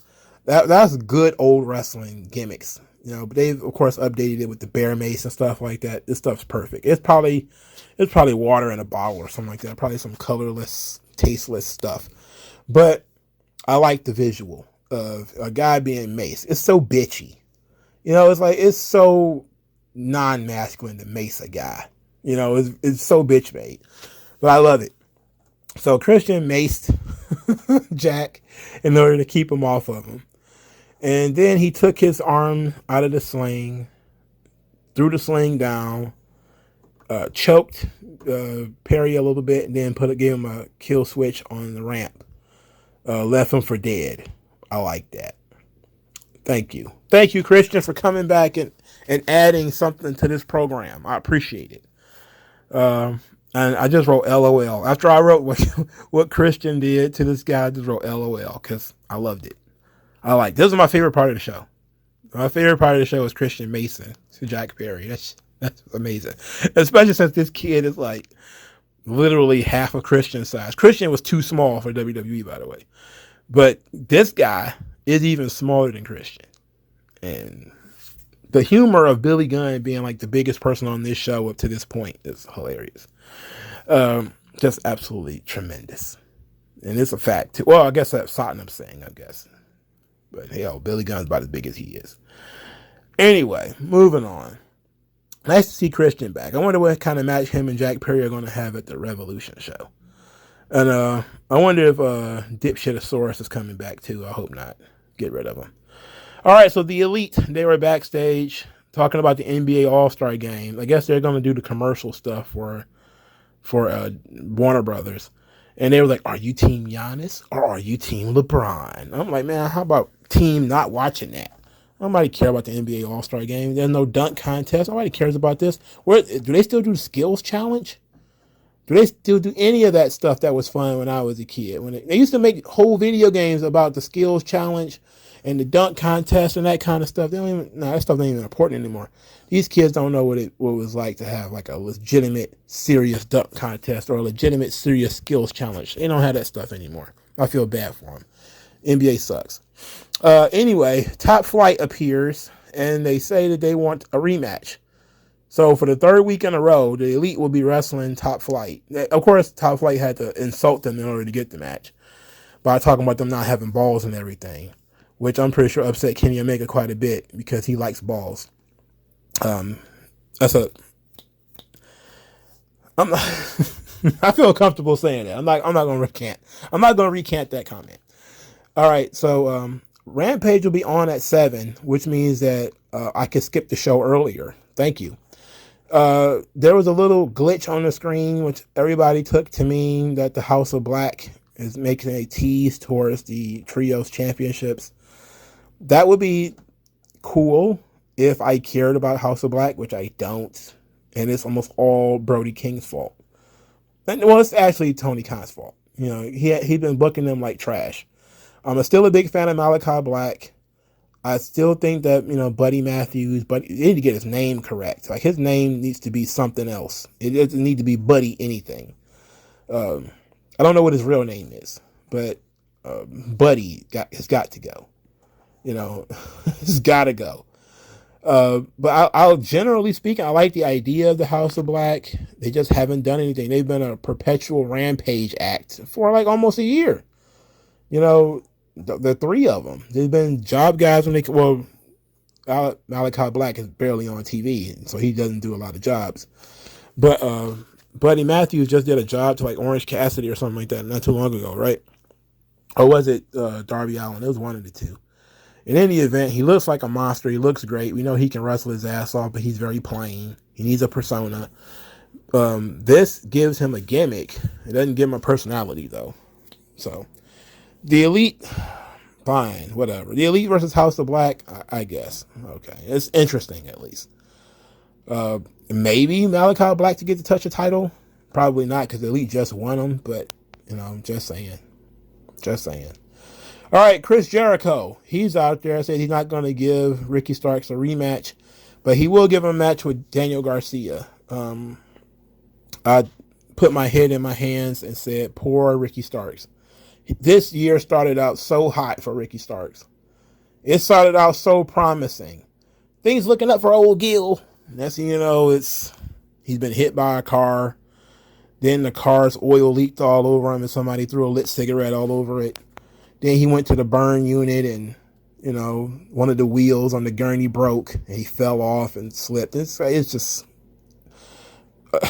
That's good old wrestling gimmicks. But they've of course updated it with the bear mace and stuff like that. This stuff's perfect. It's probably water in a bottle or something like that. Probably some colorless, tasteless stuff. But I like the visual of a guy being maced. It's so bitchy. It's so non-masculine to mace a guy. It's so bitch made. But I love it. So Christian maced Jack in order to keep him off of him. And then he took his arm out of the sling, threw the sling down, choked Perry a little bit, and then gave him a kill switch on the ramp. Left him for dead. I like that. Thank you. Thank you, Christian, for coming back and adding something to this program. I appreciate it. And I just wrote LOL. After I wrote what Christian did to this guy, I just wrote LOL because I loved it. This is my favorite part of the show. My favorite part of the show is Christian Mason to Jack Perry. That's amazing. Especially since this kid is like literally half of Christian's size. Christian was too small for WWE, by the way. But this guy is even smaller than Christian. And the humor of Billy Gunn being like the biggest person on this show up to this point is hilarious. Just absolutely tremendous. And it's a fact too. Well, I guess that's Satnam's saying, I guess. But hell, Billy Gunn's about as big as he is. Anyway, moving on. Nice to see Christian back. I wonder what kind of match him and Jack Perry are going to have at the Revolution show. And I wonder if Dipshitosaurus is coming back too. I hope not. Get rid of him. All right, so the Elite, they were backstage talking about the NBA All-Star Game. I guess they're going to do the commercial stuff for Warner Brothers. And they were like, are you Team Giannis or are you Team LeBron? I'm like, man, how about team not watching that? Nobody cares about the NBA All-Star Game. There's no dunk contest. Nobody cares about this. Do they still do the skills challenge? Do they still do any of that stuff that was fun when I was a kid? When they used to make whole video games about the skills challenge and the dunk contest and that kind of stuff. That stuff ain't even important anymore. These kids don't know what it was like to have like a legitimate, serious dunk contest or a legitimate, serious skills challenge. They don't have that stuff anymore. I feel bad for them. NBA sucks. Anyway, Top Flight appears and they say that they want a rematch. So for the third week in a row, the Elite will be wrestling Top Flight. Of course, Top Flight had to insult them in order to get the match by talking about them not having balls and everything, which I'm pretty sure upset Kenny Omega quite a bit because he likes balls. I feel comfortable saying that. I'm not going to recant that comment. All right, so Rampage will be on at 7, which means that I could skip the show earlier. Thank you. There was a little glitch on the screen, which everybody took to mean that the House of Black is making a tease towards the Trios Championships. That would be cool if I cared about House of Black, which I don't. And it's almost all Brody King's fault. Well, it's actually Tony Khan's fault. You know, he's been booking them like trash. I'm still a big fan of Malachi Black. I still think that, you know, Buddy Matthews, but you need to get his name correct. Like, his name needs to be something else. It doesn't need to be Buddy anything. I don't know what his real name is, but Buddy has got to go. You know, it's got to go. But I'll generally speaking, I like the idea of the House of Black. They just haven't done anything. They've been a perpetual rampage act for like almost a year. You know, the three of them. They've been job guys when Malachi Black is barely on TV, so he doesn't do a lot of jobs. But Buddy Matthews just did a job to like Orange Cassidy or something like that not too long ago, right? Or was it Darby Allin? It was one of the two. In any event, he looks like a monster. He looks great. We know he can wrestle his ass off, but he's very plain. He needs a persona. This gives him a gimmick. It doesn't give him a personality, though. So, the Elite, fine, whatever. The Elite versus House of Black, I guess. Okay, it's interesting, at least. Maybe Malachi Black to get to touch a title. Probably not, because the Elite just won them, but, you know, just saying. Just saying. All right, Chris Jericho. He's out there. I said he's not going to give Ricky Starks a rematch, but he will give him a match with Daniel Garcia. I put my head in my hands and said, poor Ricky Starks. This year started out so hot for Ricky Starks. It started out so promising. Things looking up for old Gil. Next thing you know, he's been hit by a car. Then the car's oil leaked all over him and somebody threw a lit cigarette all over it. Then he went to the burn unit and, you know, one of the wheels on the gurney broke and he fell off and slipped. It's just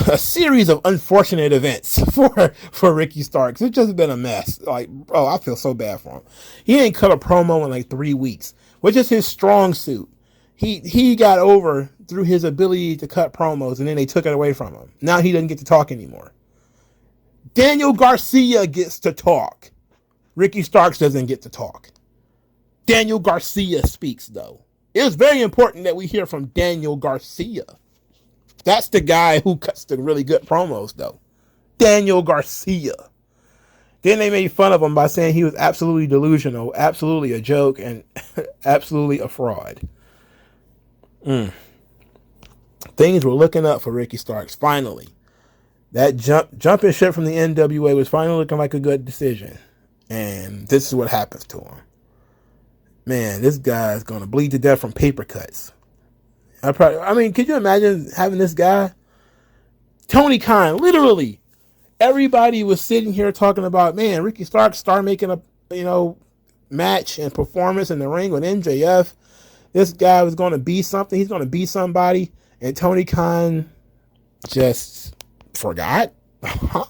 a series of unfortunate events for Ricky Starks. It's just been a mess. Like, oh, I feel so bad for him. He ain't cut a promo in like 3 weeks, which is his strong suit. He got over through his ability to cut promos and then they took it away from him. Now he doesn't get to talk anymore. Daniel Garcia gets to talk. Ricky Starks doesn't get to talk. Daniel Garcia speaks, though. It is very important that we hear from Daniel Garcia. That's the guy who cuts the really good promos, though. Daniel Garcia. Then they made fun of him by saying he was absolutely delusional, absolutely a joke, and absolutely a fraud. Things were looking up for Ricky Starks, finally. That jumping ship from the NWA was finally looking like a good decision. And this is what happens to him. Man, this guy's going to bleed to death from paper cuts. I mean, could you imagine having this guy? Tony Khan, literally, everybody was sitting here talking about, man, Ricky Starks started making match and performance in the ring with MJF. This guy was going to be something. He's going to be somebody. And Tony Khan just forgot.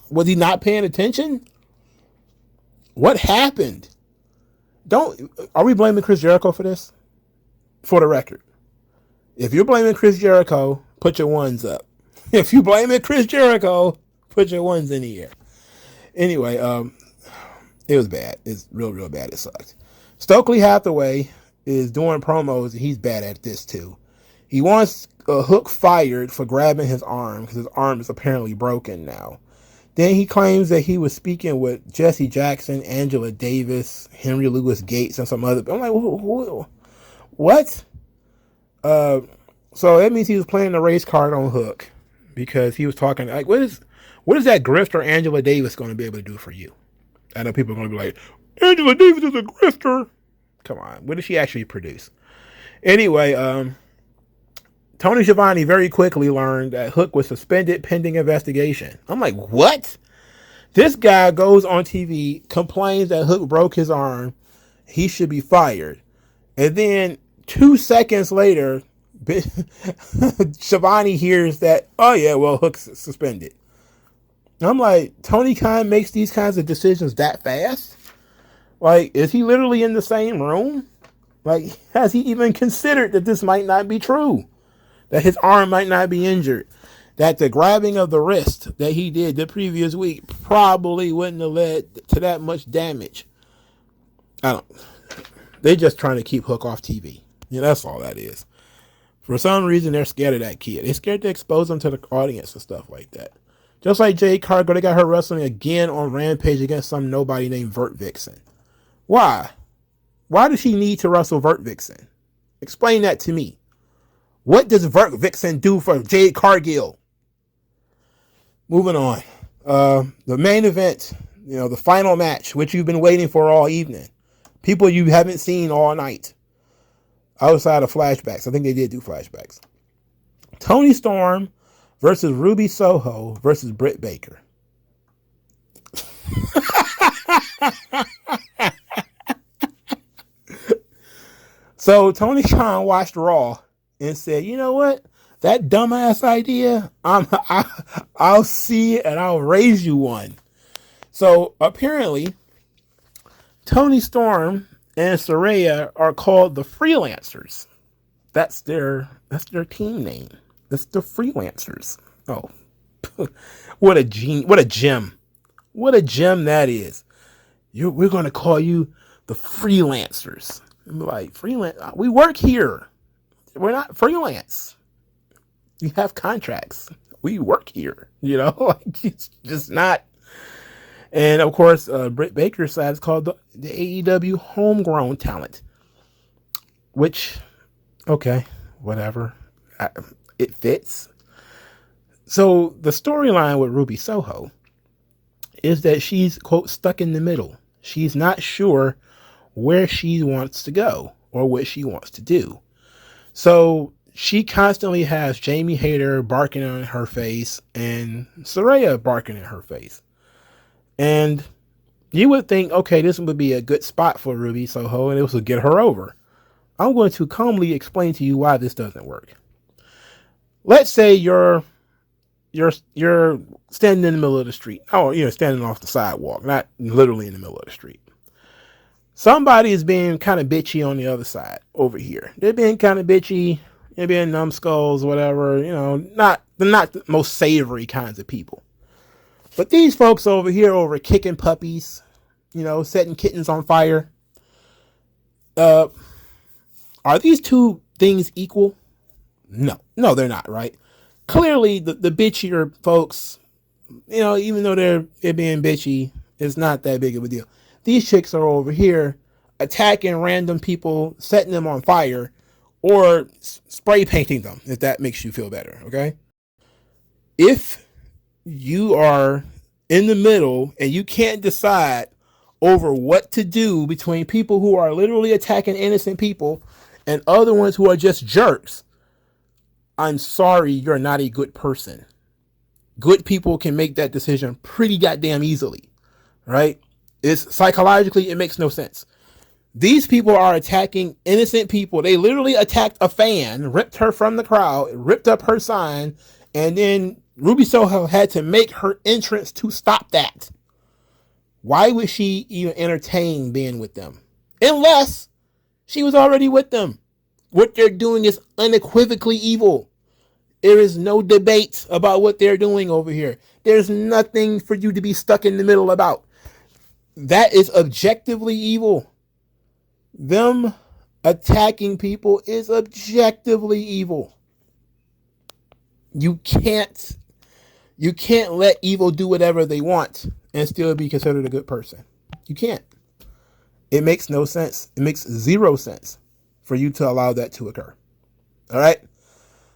Was he not paying attention? What happened? Are we blaming Chris Jericho for this? For the record. If you're blaming Chris Jericho, put your ones up. If you blaming Chris Jericho, put your ones in the air. Anyway, it was bad. It's real bad. It sucked. Stokely Hathaway is doing promos, and he's bad at this too. He wants Hook fired for grabbing his arm because his arm is apparently broken now. Then he claims that he was speaking with Jesse Jackson, Angela Davis, Henry Louis Gates, and some other. I'm like, what? So that means he was playing the race card on Hook because he was talking like, what is that grifter Angela Davis going to be able to do for you? I know people are going to be like, Angela Davis is a grifter. Come on, what did she actually produce? Anyway, Tony Schiavone very quickly learned that Hook was suspended pending investigation. I'm like, what? This guy goes on TV, complains that Hook broke his arm. He should be fired. And then 2 seconds later, Schiavone hears that, oh yeah, well, Hook's suspended. I'm like, Tony Khan makes these kinds of decisions that fast? Like, is he literally in the same room? Like, has he even considered that this might not be true? That his arm might not be injured? That the grabbing of the wrist that he did the previous week probably wouldn't have led to that much damage? They're just trying to keep Hook off TV. Yeah, that's all that is. For some reason, they're scared of that kid. They're scared to expose him to the audience and stuff like that. Just like Jade Cargill, they got her wrestling again on Rampage against some nobody named Vert Vixen. Why? Why does she need to wrestle Vert Vixen? Explain that to me. What does Vert Vixen do for Jade Cargill? Moving on. The main event, the final match, which you've been waiting for all evening. People you haven't seen all night. Outside of flashbacks. I think they did do flashbacks. Toni Storm versus Ruby Soho versus Britt Baker. So Tony Khan watched Raw and said, you know what? That dumbass idea, I'll see it and I'll raise you one. So apparently, Toni Storm and Saraya are called the Freelancers. That's their team name. It's the Freelancers. Oh, what a gem! What a gem that is. We're going to call you the Freelancers. I'm like, freelance? We work here. We're not freelance. You have contracts. We work here. Like it's just not. And of course, Britt Baker's side is called the AEW Homegrown Talent. Which, okay, whatever. It fits. So the storyline with Ruby Soho is that she's, quote, stuck in the middle. She's not sure where she wants to go or what she wants to do. So she constantly has Jamie Hayter barking on her face and Saraya barking in her face. And you would think, okay, this would be a good spot for Ruby Soho and it will get her over. I'm going to calmly explain to you why this doesn't work. Let's say you're standing in the middle of the street. Oh, standing off the sidewalk, not literally in the middle of the street. Somebody is being kind of bitchy on the other side over here. They're being kind of bitchy. They're being numbskulls, whatever. They're not the most savory kinds of people. But these folks over here over kicking puppies, setting kittens on fire. Are these two things equal? No, they're not, right? Clearly, the bitchier folks, even though they're being bitchy, it's not that big of a deal. These chicks are over here attacking random people, setting them on fire, or spray painting them, if that makes you feel better, okay? If you are in the middle and you can't decide over what to do between people who are literally attacking innocent people and other ones who are just jerks, I'm sorry, you're not a good person. Good people can make that decision pretty goddamn easily, right? It's psychologically, it makes no sense. These people are attacking innocent people. They literally attacked a fan, ripped her from the crowd, ripped up her sign, and then Ruby Soho had to make her entrance to stop that. Why would she even entertain being with them? Unless she was already with them. What they're doing is unequivocally evil. There is no debate about what they're doing over here. There's nothing for you to be stuck in the middle about. That is objectively evil. Them attacking people is objectively evil. You can't let evil do whatever they want and still be considered a good person. You can't. It makes no sense. It makes zero sense for you to allow that to occur. All right?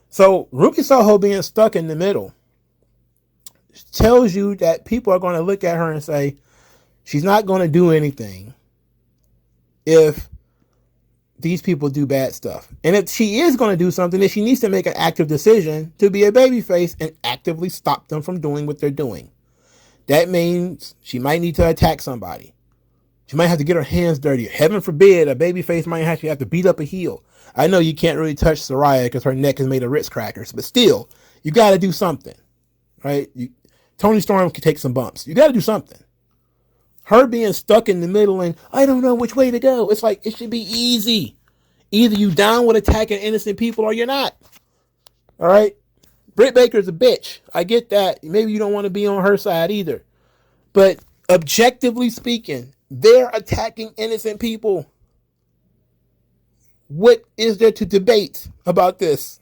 So Ruby Soho being stuck in the middle tells you that people are going to look at her and say, she's not going to do anything if these people do bad stuff. And if she is going to do something, then she needs to make an active decision to be a babyface and actively stop them from doing what they're doing. That means she might need to attack somebody. She might have to get her hands dirty. Heaven forbid, a babyface might actually have to beat up a heel. I know you can't really touch Saraya because her neck is made of Ritz crackers, but still, you got to do something, right? Toni Storm can take some bumps. You got to do something. Her being stuck in the middle and I don't know which way to go. It's like, it should be easy. Either you down with attacking innocent people or you're not. All right? Britt Baker's a bitch. I get that. Maybe you don't want to be on her side either. But objectively speaking, they're attacking innocent people. What is there to debate about this?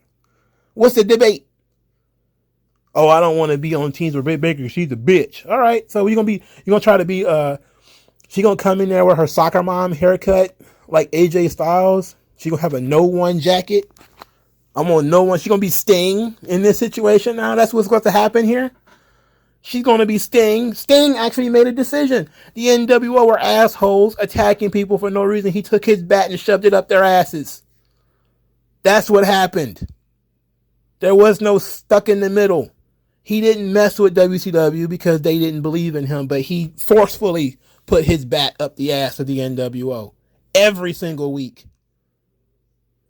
What's the debate? Oh, I don't want to be on teams with Britt Baker. She's a bitch. All right. So you're gonna try to be she gonna come in there with her soccer mom haircut like AJ Styles. She gonna have a no one jacket. I'm on no one. She's gonna be Sting in this situation now. That's what's going to happen here. She's gonna be Sting. Sting actually made a decision. The NWO were assholes attacking people for no reason. He took his bat and shoved it up their asses. That's what happened. There was no stuck in the middle. He didn't mess with WCW because they didn't believe in him, but he forcefully put his bat up the ass of the NWO every single week.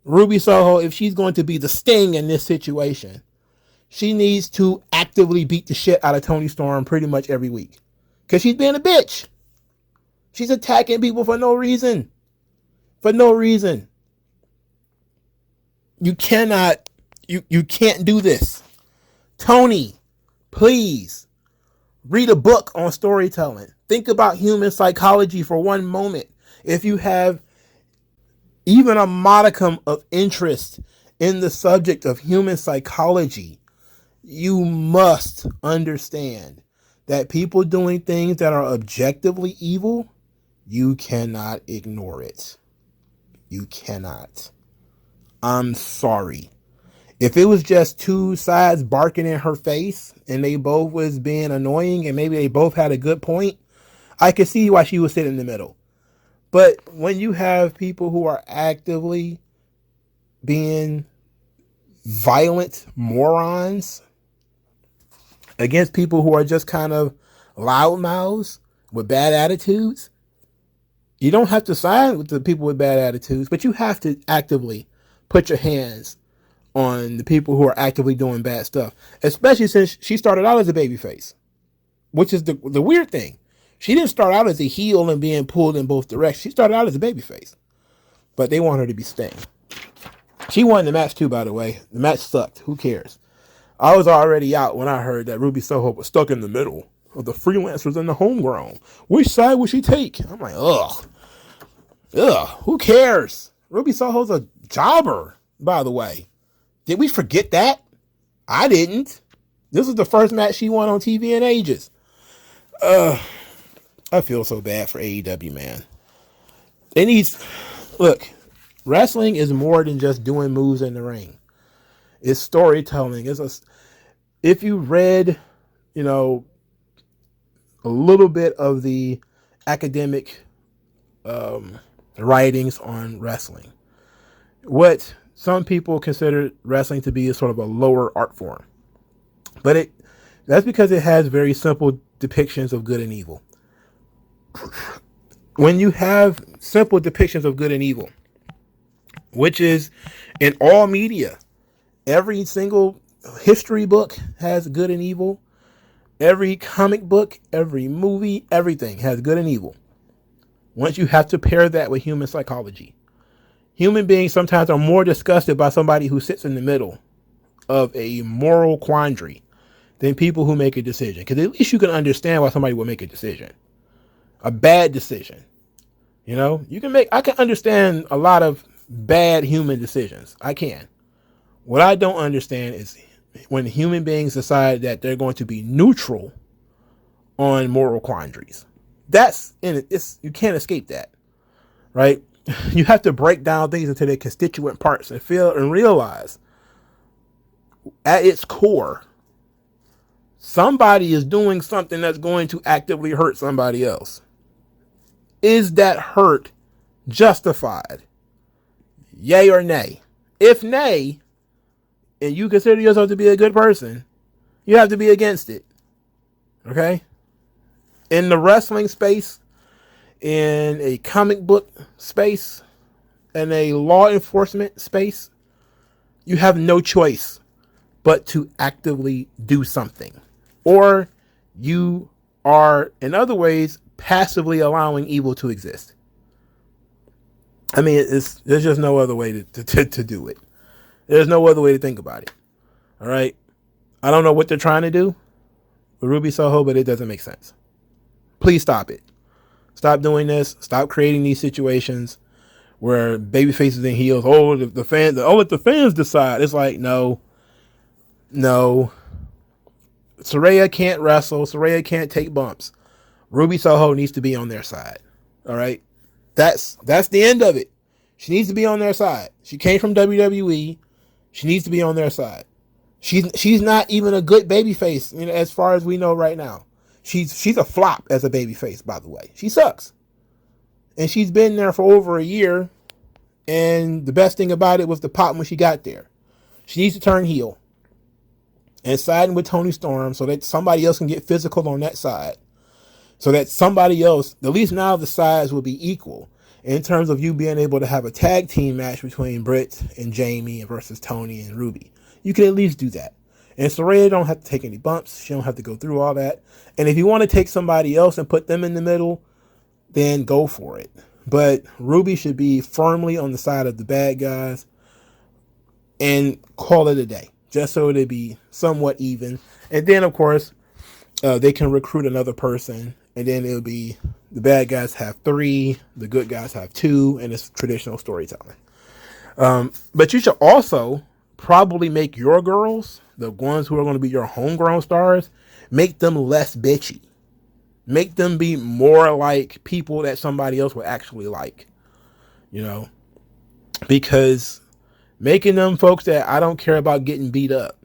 Ruby Soho, if she's going to be the Sting in this situation, she needs to actively beat the shit out of Toni Storm pretty much every week. Because she's being a bitch. She's attacking people for no reason. For no reason. You can't do this. Toni, please read a book on storytelling. Think about human psychology for one moment. If you have even a modicum of interest in the subject of human psychology, you must understand that people doing things that are objectively evil, you cannot ignore it. You cannot. I'm sorry. If it was just two sides barking in her face and they both was being annoying and maybe they both had a good point, I could see why she would sit in the middle. But when you have people who are actively being violent morons against people who are just kind of loudmouths with bad attitudes, you don't have to side with the people with bad attitudes, but you have to actively put your hands on the people who are actively doing bad stuff, especially since she started out as a babyface, which is the weird thing. She didn't start out as a heel and being pulled in both directions. She started out as a babyface, but they want her to be Sting. She won the match too, by the way. The match sucked. Who cares? I was already out when I heard that Ruby Soho was stuck in the middle of the freelancers and the homegrown. Which side would she take? I'm like, ugh, who cares? Ruby Soho's a jobber, by the way. Did we forget that? I didn't. This was the first match she won on TV in ages. I feel so bad for AEW, man. Look, wrestling is more than just doing moves in the ring. It's storytelling. If you read, a little bit of the academic writings on wrestling, what some people consider wrestling to be is sort of a lower art form. But that's because it has very simple depictions of good and evil. when you have simple depictions of good and evil, which is in all media, every single history book has good and evil. Every comic book, every movie, everything has good and evil. Once you have to pair that with human psychology. Human beings sometimes are more disgusted by somebody who sits in the middle of a moral quandary than people who make a decision. Because at least you can understand why somebody would make a decision. A bad decision. You know, I can understand a lot of bad human decisions. I can. What I don't understand is when human beings decide that they're going to be neutral on moral quandaries. That's in it. You can't escape that, right? You have to break down things into their constituent parts and feel and realize at its core, somebody is doing something that's going to actively hurt somebody else. Is that hurt justified? Yay or nay? If nay, and you consider yourself to be a good person, you have to be against it. Okay? In the wrestling space, in a comic book space, in a law enforcement space, you have no choice but to actively do something. Or you are, in other ways, passively allowing evil to exist. I mean, there's just no other way to do it. There's no other way to think about it. All right. I don't know what they're trying to do with Ruby Soho, but it doesn't make sense. Please stop it. Stop doing this. Stop creating these situations where baby faces and heels. Oh, the fans. Oh, let the fans decide. It's like, no. Saraya can't wrestle. Saraya can't take bumps. Ruby Soho needs to be on their side. All right. That's the end of it. She needs to be on their side. She came from WWE. She needs to be on their side. She's not even a good babyface, you know, as far as we know right now. She's a flop as a babyface, by the way. She sucks. And she's been there for over a year. And the best thing about it was the pop when she got there. She needs to turn heel and side with Toni Storm so that somebody else can get physical on that side. So that somebody else, at least now the sides will be equal in terms of you being able to have a tag team match between Britt and Jamie versus Toni and Ruby. You can at least do that. And Saraya don't have to take any bumps. She don't have to go through all that. And if you want to take somebody else and put them in the middle, then go for it. But Ruby should be firmly on the side of the bad guys and call it a day, just so it'd be somewhat even. And then, of course, they can recruit another person, and then it'll be the bad guys have 3, the good guys have 2, and it's traditional storytelling. But you should also probably make your girls, the ones who are going to be your homegrown stars, make them less bitchy. Make them be more like people that somebody else would actually like. You know? Because making them folks that I don't care about getting beat up.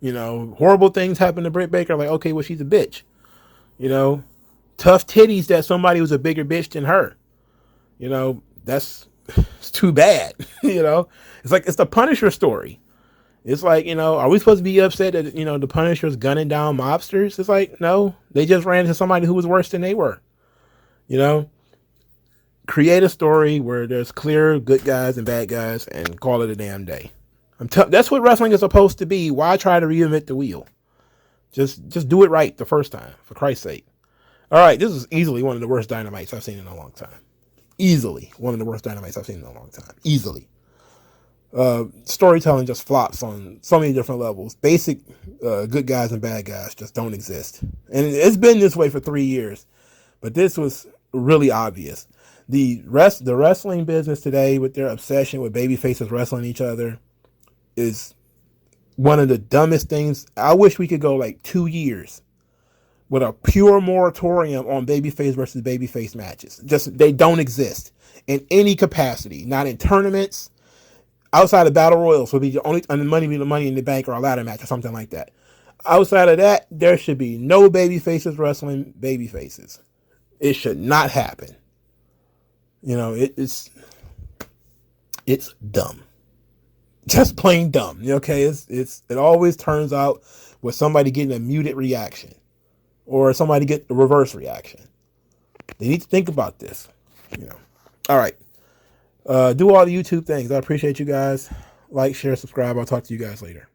You know, horrible things happen to Britt Baker. Like, okay, well, she's a bitch. You know, tough titties that somebody was a bigger bitch than her. You know, it's too bad. You know, it's the Punisher story. It's like, you know, are we supposed to be upset that, you know, the Punisher's gunning down mobsters? It's like, no, they just ran into somebody who was worse than they were. You know, create a story where there's clear good guys and bad guys and call it a damn day. That's what wrestling is supposed to be. Why try to reinvent the wheel? Just do it right the first time, for Christ's sake. All right, this is easily one of the worst Dynamites I've seen in a long time. Easily one of the worst Dynamites I've seen in a long time. Easily. Storytelling just flops on so many different levels. Basic good guys and bad guys just don't exist. And it's been this way for 3 years. But this was really obvious. The wrestling business today, with their obsession with babyfaces wrestling each other, is one of the dumbest things. I wish we could go like 2 years with a pure moratorium on babyface versus babyface matches. Just, they don't exist in any capacity. Not in tournaments. Outside of battle royals would be the only, and the money in the bank or a ladder match or something like that. Outside of that, there should be no babyfaces wrestling babyfaces. It should not happen. You know, it's dumb. Just plain dumb. Okay, it always turns out with somebody getting a muted reaction or somebody get a reverse reaction. They need to think about this. you know. All right. Do all the YouTube things. I appreciate you guys. Like, share, subscribe. I'll talk to you guys later.